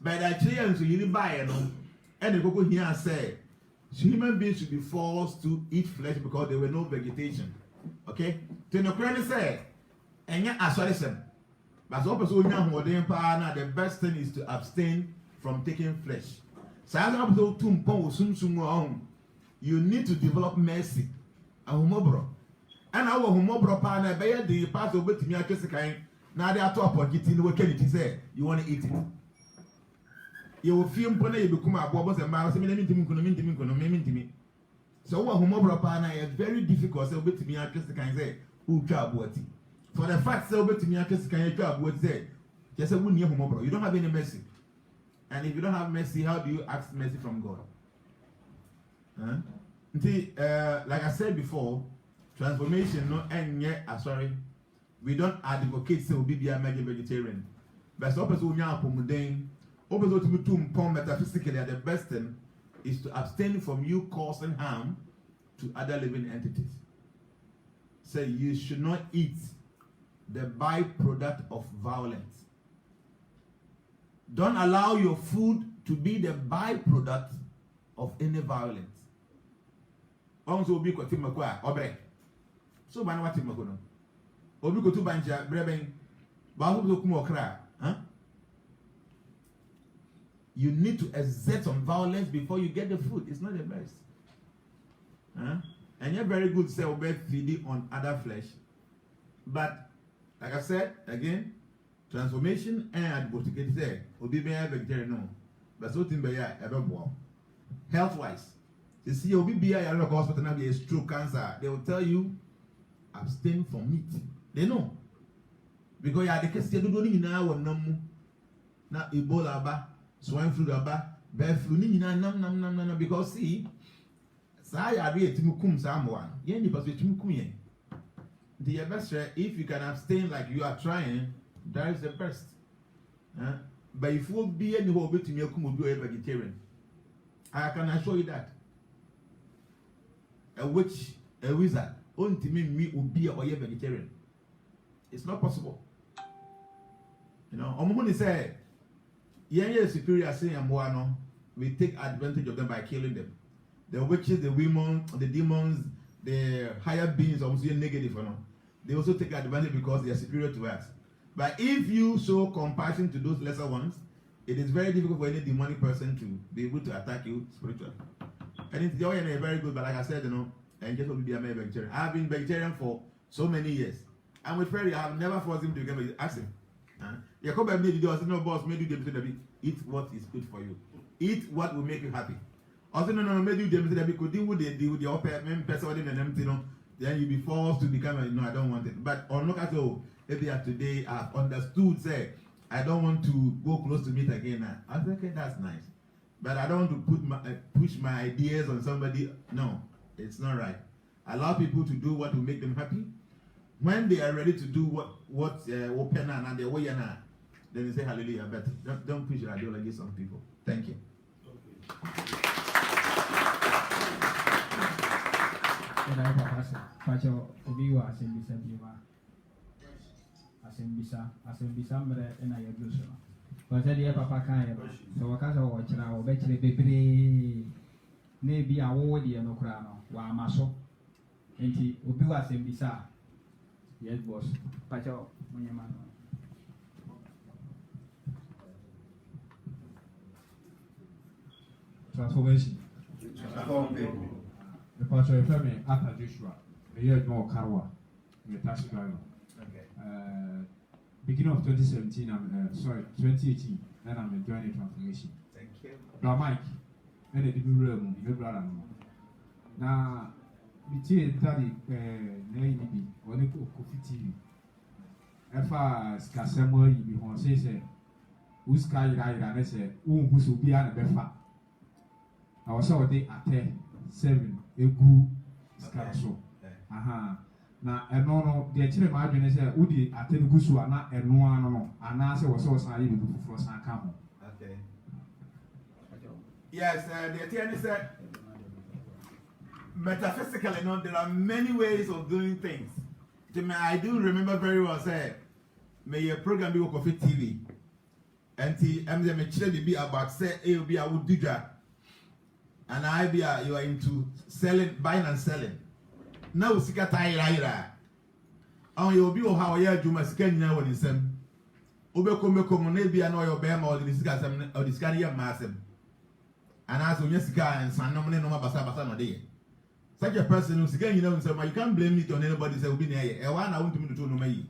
But actually, so you didn't buy it, no, and they go here and say human beings should be forced to eat flesh because there were no vegetation. Okay? So the Quran said, and yet isolation. But so the best thing is to abstain from taking flesh. So you need to develop mercy. And humobro. And our humobro partner by the part of it me kind. Now they are talking getting what can it say you want to eat it. You will feel you become a bubbles and miles. So what humobro partner is very difficult. So bit me just kind say who job what. For the fact so bit me just kind of what say just a wouldn't hear humobro. You don't have any mercy. And if you don't have mercy, how do you ask mercy from God? Like I said before, transformation no and yet we don't advocate say we be a major vegetarian. But so person nya apomuden, obezo to be too metaphysically the best thing is to abstain from you causing harm to other living entities. say you should not eat the byproduct of violence. Don't allow your food to be the byproduct of any violence. Also, be ko timako a obre. So ban what timako no. Obi ko tu banja breben. Ba ho so kuma okra, huh? You need to exert some violence before you get the food. It's not the best. Huh? And you're very good to say obey feeding on other flesh. But like I said again, transformation and advocate say obi be vegetarian no. But so thing be ya health wise. You see obi be ya no hospital na be a stroke cancer. They will tell you abstain from meat. They know. Because ya the case do ni na wonam na Ebola ba, swine flu ba, bird flu ni na nam because see say ya be etimukum samwa. Ye ni paso etimukum ye. The best if you can abstain like you are trying, that is the best. But if you be any who bet me kum do a vegetarian, I can assure you that a witch, a wizard, only me will be a vegetarian. It's not possible. You know, Omumuni said, yeah, superior saying no, we take advantage of them by killing them. The witches, the women, the demons, the higher beings, almost negative, you know. They also take advantage because they are superior to us. But if you show compassion to those lesser ones, it is very difficult for any demonic person to be able to attack you spiritually. And it's very good, but like I said, you know, and just be a vegetarian. I have been vegetarian for so many years. And with Ferry, I have never forced him to become a ask him. You come back, no boss, maybe you eat what is good for you. Eat what will make you happy. Also, no, maybe you could deal with the upper person and empty, then you be forced to become a, no, I don't want it. But on look at all, if they are today, I've understood, say, I don't want to go close to meat again. I was like, okay, that's nice. But I don't want to push my ideas on somebody. No, it's not right. Allow people to do what will make them happy. When they are ready to do what open and the way then they say hallelujah. But don't push your ideology on people. Thank you. Asembisa mre ena yeduso. Because the papa kan so waka so wo kira wo be kire bebre na bi awo de no kra no wa amaso. Enti obi wa asembisa. Yes boss. Pacho munyama no. Transformation. The Pacho FM after Joshua. The year no Karwa. The taxi driver. Beginning of 2017, 2018, then I'm joining Transformation. Thank you. Now, Mike, and the room, you brother. Now, between Daddy, Navy, or the Coffee TV. If I Scasamo, you be on say, who's Sky Rider, and I said, who's will be on the Befa. I was all day at 7, a good Scasso. Aha. Na eno no de kire ma adwene se udi atenugu so ana eno ano no ana se wo so san yi bi fufuro san ka ho. Okay. Yes, the theory said metaphysically, there are many ways of doing things. I do remember very well say may a program be work of TV. And me chile be about say it will be a wood digger. And I be you are into selling, buying and selling. Now sika taira on you be how ya juma sika nya woni nsem obekom na bia na oyo be ma o di sika sam o di sika ya masem ana so nya sika ensanom ne no basa no de such a person who sika nyina nsem you can't blame it on anybody say obi na ye e wa na wontum to no mayi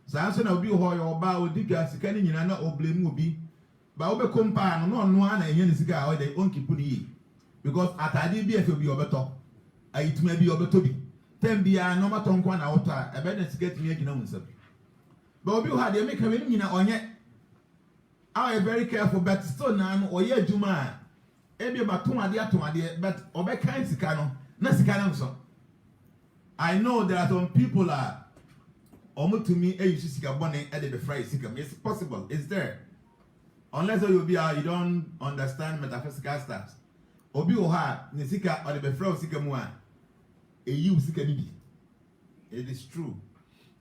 sa so na obi ho yo ba o di ga sika ni nyina na o blame obi ba obekom pa no no na ehye ni sika o de onkipu ni yi because atade bi efe obi obeto it may be obetobi. Tembia no matter on na water, a better get me again on some. But you had a make a winning on yet. I am very careful, but still none or yet Juma. Ebi about 2 idea, but obe kind Sicano, Nasicano. So I know there are some people are almost to me, a Sika bonnet at the fry Sicam. It's possible, it's there. Unless you be you don't understand metaphysical stuff. Obi oha, Nisika or the befro Sikamua. A you sick and It is true.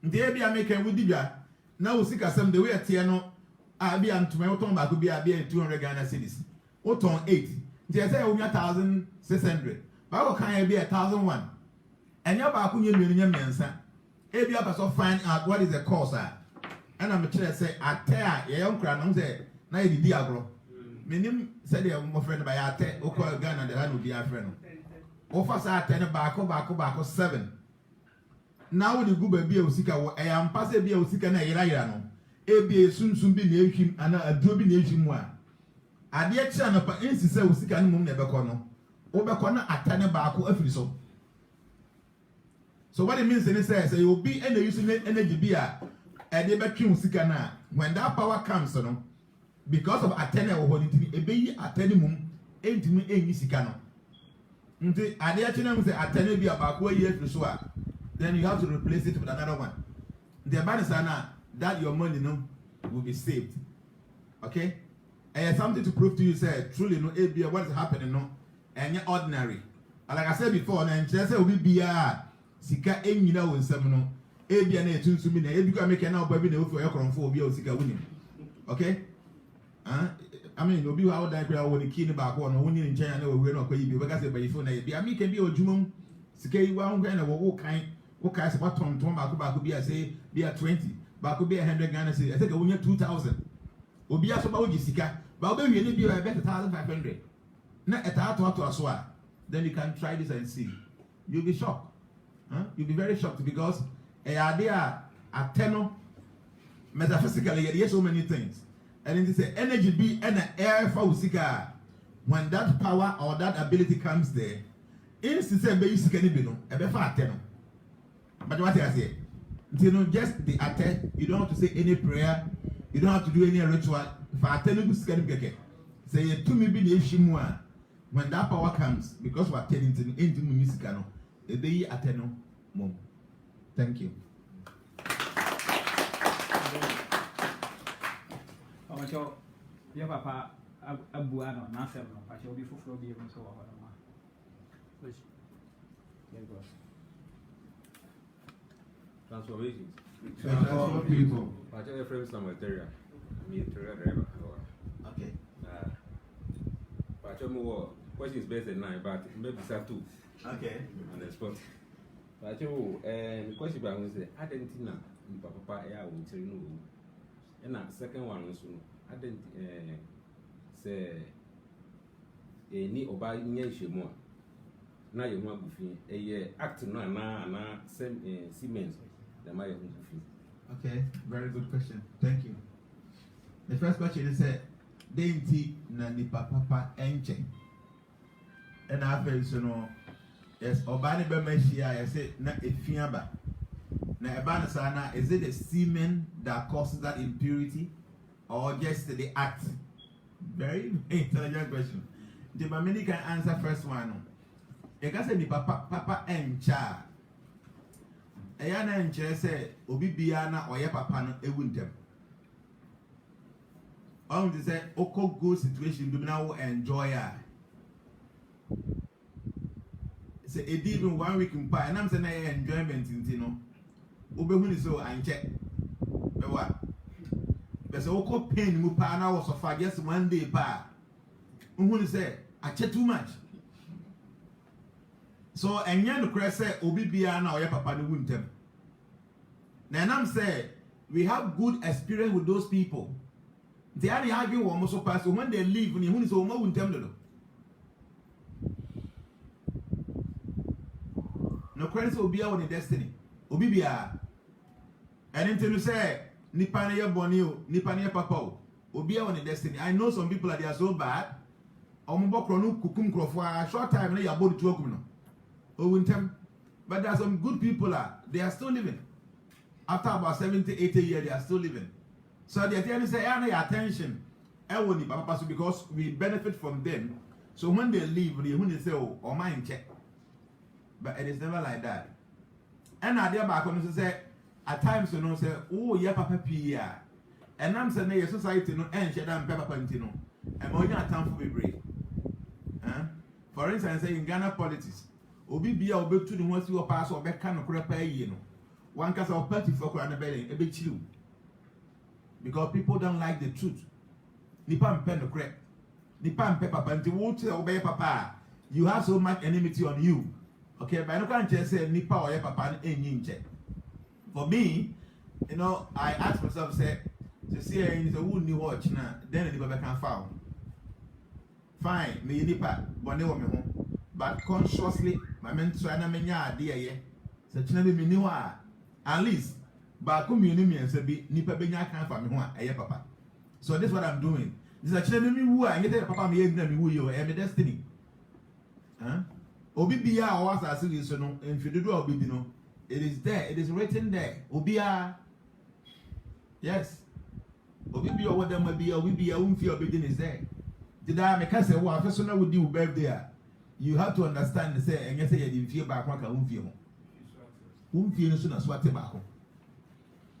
Nti ebi American we dibia na wo sika sam the way atie no a bi antuma wo ton ba ko bi a 200 Ghana cedis. Wo ton 8. Nti e say wo nya 1600. Ba ko kan e bi 1001. Enya ba ko nya mienu nya mensa. Ebi apaso find out what is the cost and I'm trying to say ate a ye yonkra no say na ye di agro. Menim say dey mo friend ba ya ate wo ko Ghana de ha no di afre no. Wo fa sa ate ne ba ko 7. Now the go baby osika wo e am pass e osika na yira no e bi sunsun bi na ehwim ana aduro bi na ehwim a ade e kira no pa ensi se osika no mum na ebekọ no wo bekọ na atane baako afiri so what it means is say you be and use energy bi a e de betwe osika na when that power comes no because of atane wo ho ntimi e be yi atane mum entimi enyi sika no nti ade e kira no say atane bi a baako ayi afiri so a then you have to replace it with another one. The Banisana that your money will be saved. Okay? And something to prove to you, say truly no ABA what is happening no and you're ordinary. And like I said before, and just say we be Sika Emina will seminal ABA and a to me, ABA make an out baby for your crown for be Sika winning. Okay? I mean, you'll be how that when the kid back one winning in China, we're not going to be because by phone. I mean, can be a Jumum Sika one kind of all kind. Okay, so what ton back be a say be a 20, back be 100 Ghana cedis. I think I win 2,000. Will be a so about Jessica, but maybe be a better 1,500. Not at all to us. Then you can try this and see. You'll be shocked. You'll be very shocked because a idea a tenor metaphysically yes so many things. And it is the energy be and the air for Usika. When that power or that ability comes there, instead basic any bino, a better tenor. But what I say, you know, just the attack, you don't have to say any prayer, you don't have to do any ritual. For attending to say to me be the when that power comes, because we're attending to into municipal, a day attend mom. Thank you. Your papa Abuano, Nasser, but you'll be for be able to. Transformations. Transform people. I tell your friends some material. Me driver. Okay. But more questions based on 9, but maybe 2. Okay. On the spot. But you and question by one say, I didn't know Papa Air will tell you. And that second one also, I didn't say a need or buy more. Now you want to be a act na same Siemens. Okay, very good question. Thank you. The first question is Dainty na nipa papa enche. And I feel so no yes obani be meshia I say na efiaba. Na ebana sana is it the semen that causes that impurity or just the act? Very intelligent question. The Mamini can answer first one. You can say nipa papa encha. Eya na nkyerɛ sɛ obi bia na ɔyɛ papa no ewu ntɛm. Ɔn ti sɛ ɔkɔ go situation bi na wo enjoy a. Sɛ edi even 1 week mpa ɛnam sɛ na yɛ enjoyment nti no. Obehu ni so ankyɛ. Bɛwa. Bɛsɛ ɔkɔ pain mu pa na wɔ sɔfa just 1 day pa. Uhu ni sɛ akyɛ too much. So enye no kure say obi bia na oye papa no wuntem. Na nam say we have good experience with those people. They are arguing one so pass when they leave when you so mo wuntem do. No kure say obi a won destiny. Obi bia. And until say nipa na ye boni o, nipa na ye papa o. Obi a won destiny. I know some people that they are so bad. Omo bokro no kukum krofo a short time na ya body to okum no. But there are some good people they are still living. After about 70, 80 years, they are still living. So they are say, attention. Because we benefit from them. So when they leave, they say, oh, mind check. But it is never like that. And I dear back on say, at times you know say, oh yeah, papa pia. And I'm saying your society no and shed and pepper pantino. And only a time for be brave. For instance, say in Ghana politics. Obi bia obetu ni won si wo pass o be ka no kura pa yi no one case of party for Koran belly, a bit chill. Because people don't like the truth. Nipa pen the crap. Nipa pepper panty won't obey papa. You have so much enmity on you. Okay, but I can't just say nipa or your papa and ninja. For me, you know, I ask myself, say, to see in the wood new watch now, then anybody can foul. Fine, me nipa, but never me home. But consciously, my men try to make idea, yeah. Such never me knew at least, but come you me and say, nipa benya can't find me one, a papa. So this is what I'm doing. This is actually me who I get papa me and who you are, my destiny. Huh? Obibia or was as it is, so no, if you do obibino, it is there, it is written there. Obia, yes. Obibia, what there might be, Obibia, won't feel obedient is there. Did I make us say, well, person would do birthday? You have to understand the say, and you say, you didn't feel back, one can feel. Won't feel soon as what tobacco.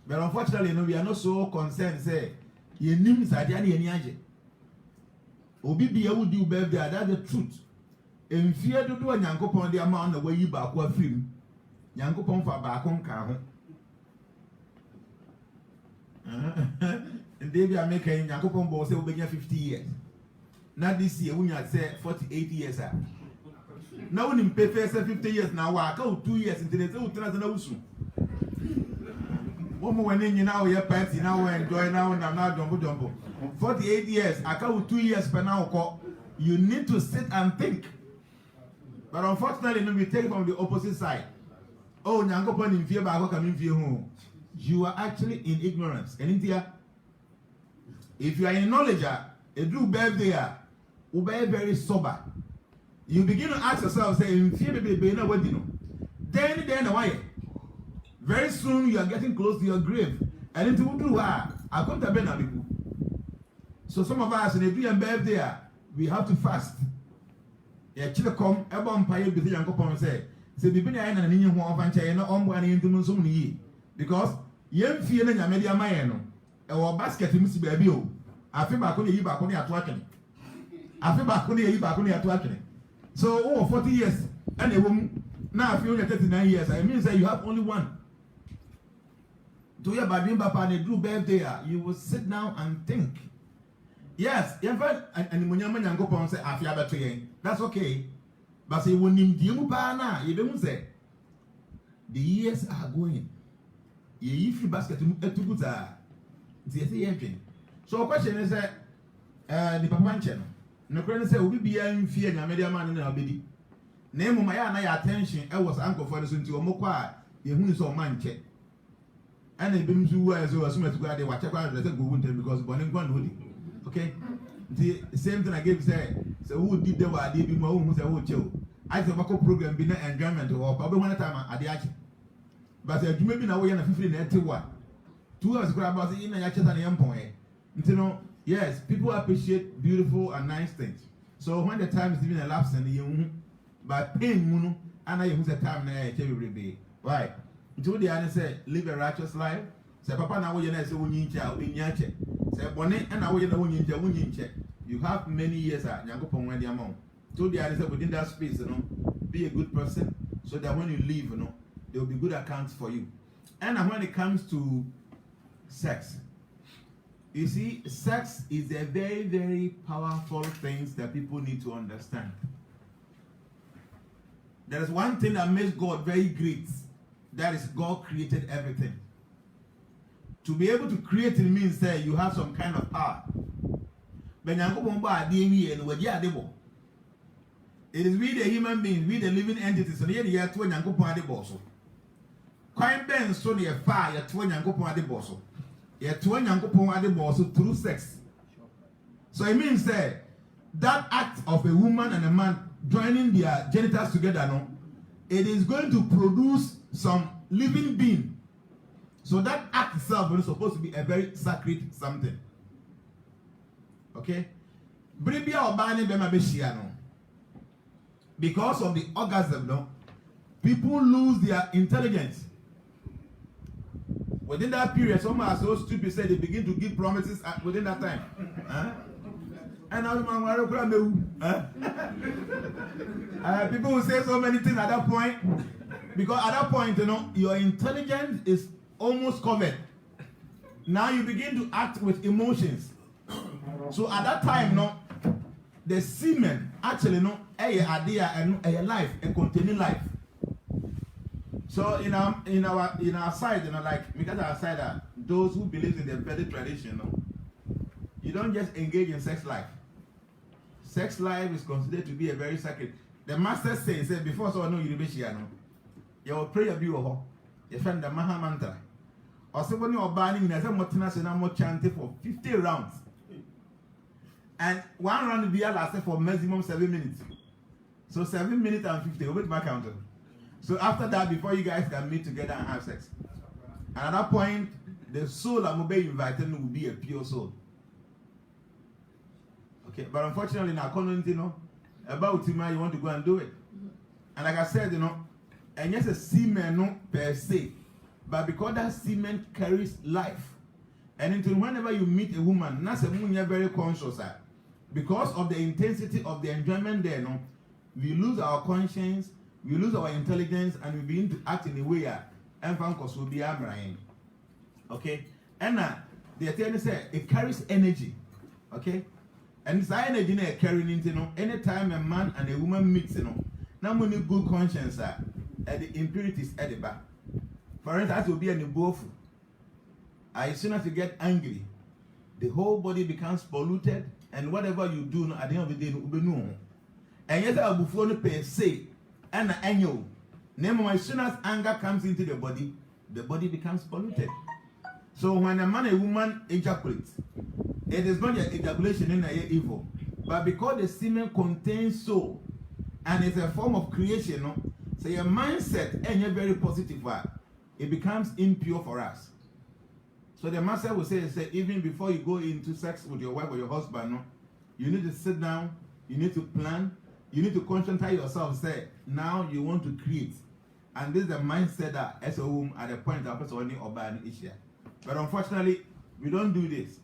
But unfortunately, no, we are not so concerned, say, your names are Danny and Yaji. Obibia would do birthday, that's the truth. In fear to do a yanko upon the amount of way you back what film, yanko upon for back on car. And they are making yanko upon boss over 50 years. Not this year, when you had said 48 years. Now, when you pay first 50 years now, I go 2 years into the 2000. One more when you now, your party now enjoy now, and I'm now jumbo. 48 years, I go 2 years per now. You need to sit and think. But unfortunately, no, we take from the opposite side. Oh, Nyankopon in fear, but come in fear home. You are actually in ignorance. And India, if you are in knowledge, a do birthday, you be very sober. You begin to ask yourself, say, in fear, baby, no, what do you know? Then, why? Very soon you are getting close to your grave. And into what do I come to bed. So some of us, in a birthday, we have to fast. Yeah, chile come, everyone pay with the young couple and say, Bibi and an Indian one of China on one into Musumi. Because young feeling a media mayano, or basket to Miss Baby. I feel back on the back on the attraction. I feel back on the back on the attraction. So, 40 years, and a woman now I feel 39 years. I mean, say you have only one. Do your baby papa and do birthday, you will sit down and think. Yes, in fact, and when you're going to say, I feel better, that's okay. But say, when you na, you don't say, the years are going. You free basket to good. So, the question is, the Papa channel. No question say, we be in fear and a media man in our baby. Name my attention, I was uncle for the son to a mokwa, the who is all man check. And it beams you as soon as they watch out, they go winter because burning one hoodie. Okay, the same thing I gave say who did the word did more who said chill. I said Bako program be not enjoyment or probably one time at the action. But you may be now in a 15 2 hours grab us in a yachet and young point. You know, yes, people appreciate beautiful and nice things. So when the time is even elapsed and you but pain munu and I use the time now every day. Why? Until the other say live a righteous life. Say Papa now you say when you child in yache. Say bonnet and now you check. You have many years at Yankopon when the amount. To the other within that space, you know, be a good person so that when you leave, you know, there will be good accounts for you. And when it comes to sex, you see, sex is a very, very powerful thing that people need to understand. There is one thing that makes God very great. That is, God created everything. To be able to create it means that you have some kind of power. It is we the human beings, we the living entities, and here you are 2 Yankopon de Bosso. Quite Ben so near fire, 2 Yankopon de Bosso. You are 2 Yankopon de Bosso through sex. So it means that act of a woman and a man joining their genitals together, no, it is going to produce some living being. So that act itself is supposed to be a very sacred something. Okay? Because of the orgasm, no, people lose their intelligence. Within that period, some are so stupid, say they begin to give promises within that time. And people will say so many things at that point. Because at that point, your intelligence is almost covered. Now you begin to act with emotions. So at that time, the semen actually a idea and a life, a containing life. So in our side, like because our side, those who believe in the Vedic tradition, you don't just engage in sex life. Sex life is considered to be a very sacred. The master says before so no you you will pray a view you find the Maha Mantra. Or somebody or banning as a motina chanting for 50 rounds. And one round will be lasted for maximum 7 minutes. So 7 minutes and 50, with my counter. So after that, before you guys can meet together and have sex. And at that point, the soul I'm be invited will be a pure soul. Okay, but unfortunately, in our community, about Tima, you want to go and do it. And like I said, and yes, a semen per se, but because that semen carries life. And until whenever you meet a woman, that's a woman you're very conscious at. Because of the intensity of the enjoyment there, we lose our conscience, we lose our intelligence, and we begin to act in a way and will be brain. Okay? And the attorney said it carries energy. Okay? And this energy carrying into anytime a man and a woman meets, now we need good conscience at the impurities at the back. For instance, that will be an both. As soon as you get angry, the whole body becomes polluted, and whatever you do at the end of the day, will be known. And yes, I will before per se, and annual. As soon as anger comes into the body becomes polluted. So when a man and woman ejaculates, it is not your ejaculation in a evil, but because the semen contains soul, and it's a form of creation, so your mindset and you're very positive, it becomes impure for us. So the master will say, even before you go into sex with your wife or your husband, you need to sit down, you need to plan, you need to conscientize yourself, say, now you want to create. And this is the mindset that as a woman at the point that person only obey an issue. But unfortunately, we don't do this.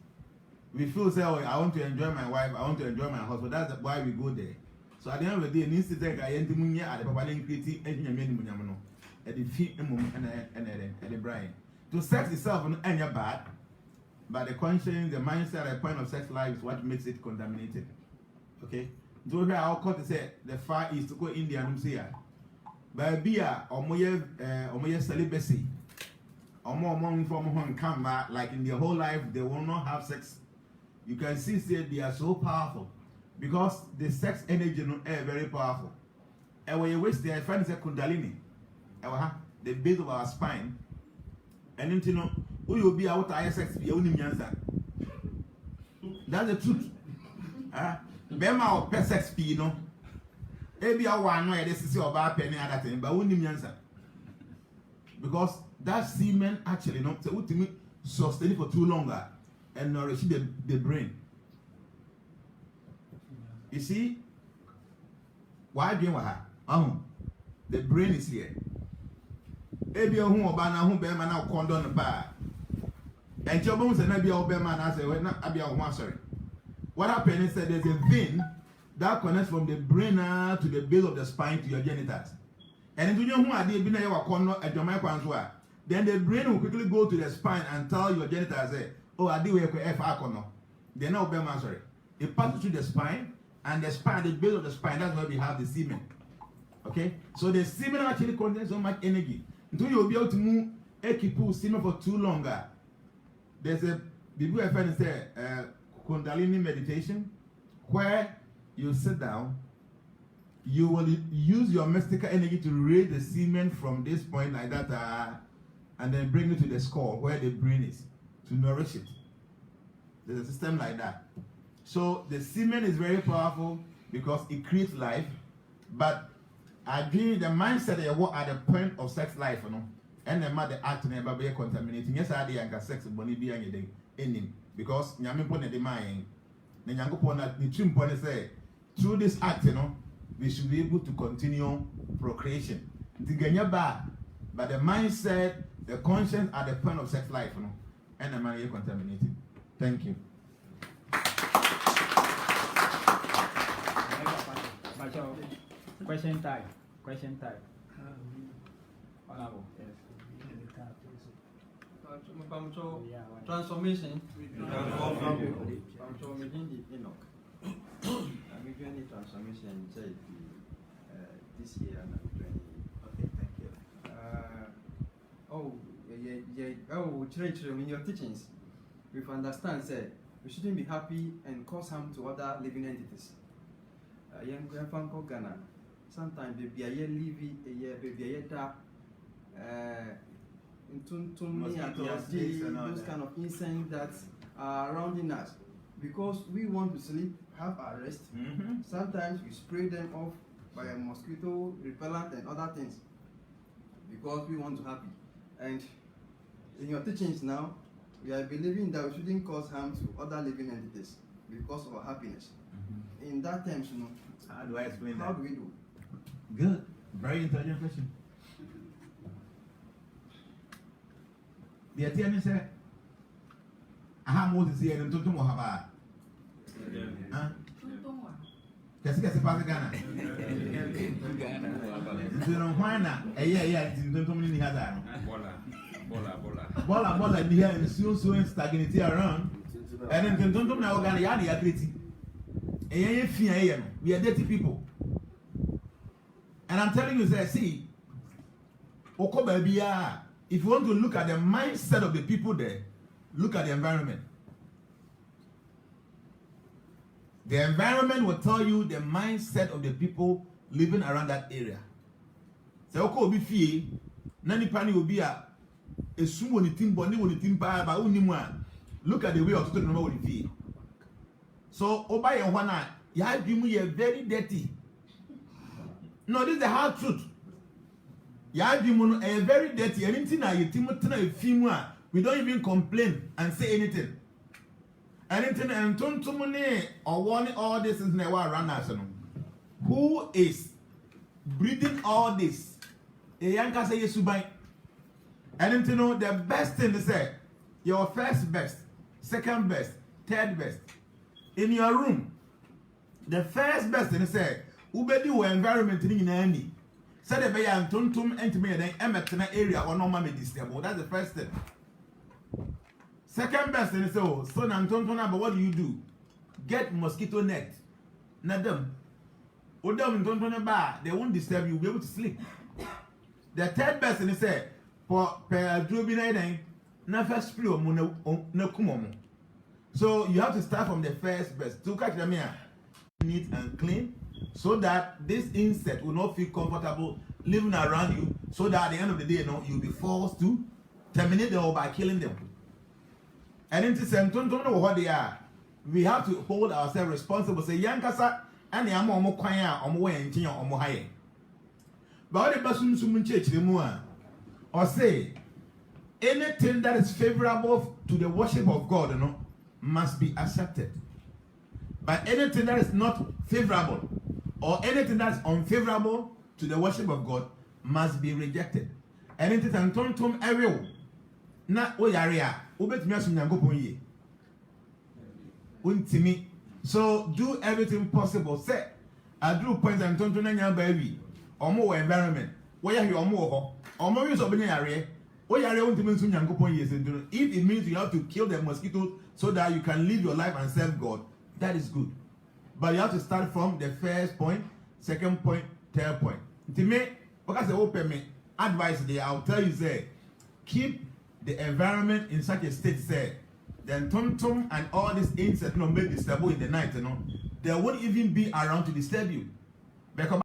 We feel, say, oh, I want to enjoy my wife, I want to enjoy my husband. That's why we go there. So at the end of the day, needs to take a yentimunya at the papa creating engineering at the feet and the brain. To sex itself and you're bad, but the conscience, the mindset, the point of sex life is what makes it contaminated. Okay? So here I'll call to say the Far East to go India and say, but be a or celibacy. Or more from home come back, like in their whole life, they will not have sex. You can see they are so powerful because the sex energy is very powerful. And when you waste their friends, Kundalini, the base of our spine. And you know, who will be out of sex, be only answer. That's the truth. Bema or per sex, maybe I want to know this is about penny other thing, but only answer. Because that semen actually not so to me sustain for too longer and nourish the brain. You see, why do you want the brain is here. Maybe a home about now, be man now condon the bar. And your bones and maybe all be man, I say, well, not Abia one sorry. What happened is that there's a vein that connects from the brain to the base of the spine to your genitals. And if you know who are been a corner at your microphone, then the brain will quickly go to the spine and tell your genitals, oh, I do a FR corner. They know be man sorry. It passes through the spine, and the spine, the base of the spine, that's where we have the semen. Okay? So the semen actually contains so much energy. Until you'll be able to move a keep semen for too longer. There's a people friend say Kundalini meditation where you sit down, you will use your mystical energy to raise the semen from this point like that and then bring it to the skull where the brain is to nourish it. There's a system like that. So the semen is very powerful because it creates life, but again, the mindset that you at the point of sex life, and the mother act never be contaminating. Yes, I did sex money be anything in him because Yamin Pone de Mayan, the Yango Pona, the Trim Pone say, through this act, we should be able to continue procreation. The Ganya bad, but the mindset, the conscience at the point of sex life, and the money contaminating. Thank you. Question time. Honorable. Transformation. From within the Enoch. I'm doing the transformation this year and I'm doing it. Okay, thank you. Church, in your teachings, we understand, say, we shouldn't be happy and cause harm to other living entities. Young grandfather Ghana, sometimes baby a year living, a year baby a year da, those kind of insects that are surrounding us. Because we want to sleep, have our rest. Sometimes we spray them off by a mosquito repellent and other things because we want to happy. And in your teachings now, we are believing that we shouldn't cause harm to other living entities because of our happiness. In that terms, you know, how do I explain that? How do we do? Good. Very intelligent question. The attorney said, I have more to say than to Mohaba. Kasi pasa Ghana. Ndio mwana ndio ni hada. Bola ni here so stagnity around. And then don't na Ghana ya dey agree. Eyen fia here no. We are dirty people. And I'm telling you say see Okoba bia if you want to look at the mindset of the people there, look at the environment. The environment will tell you the mindset of the people living around that area. So, obi fie, nani pani obi a esumo ni timbo ni woni timpa ba unimwa. Look at the way of to number woni fie. So, oba ye hwana, ya adwimu ye very dirty. No, this is the hard truth. Ya adwimu no very dirty. Anything na ye timu tena efie mu a, we don't even complain and say anything. Anything and tontumune or one all this is never around us. Who is breathing all this? A young say Yesubai. Anything know the best thing to say, your first best, second best, third best. In your room, the first best thing to say, Ubedi wo environment in any. Say the bay and tontum and to me then emetna area or no mammy disable. That's the first thing. Second best thing is so and tontona, but what do? Get mosquito net. Not them. Odom and tontona bar, they won't disturb you, you'll be able to sleep. The third best thing is say, for per drobina, na first spray no kumomo. So you have to start from the first best. To catch them here, neat and clean, so that this insect will not feel comfortable living around you, so that at the end of the day, you'll be forced to terminate them by killing them. And in this don't know what they are. We have to hold ourselves responsible. Say, Yankasa, and the Amo Kwaya, Omo and Tia Omo Haye. But the Basum Sumun Church, or say, anything that is favorable to the worship of God, must be accepted. But anything that is not favorable, or anything that is unfavorable to the worship of God, must be rejected. Anything and tontum every na oyaria obetumi asum nyankopon ye untimi. So do everything possible. Say adru point and tonto na nya ba wi omo environment wo ya hwe omo ho omo wi so benya yare o yare untimi nsum nyankopon ye se do. If it means you have to kill the mosquitoes so that you can live your life and serve God, that is good. But you have to start from the first point, second point, third point. Ntimi because say open me advice there, I'll tell you say keep the environment in such a state, say, then tum and all these insects may disturb you in the night, they won't even be around to disturb you. Because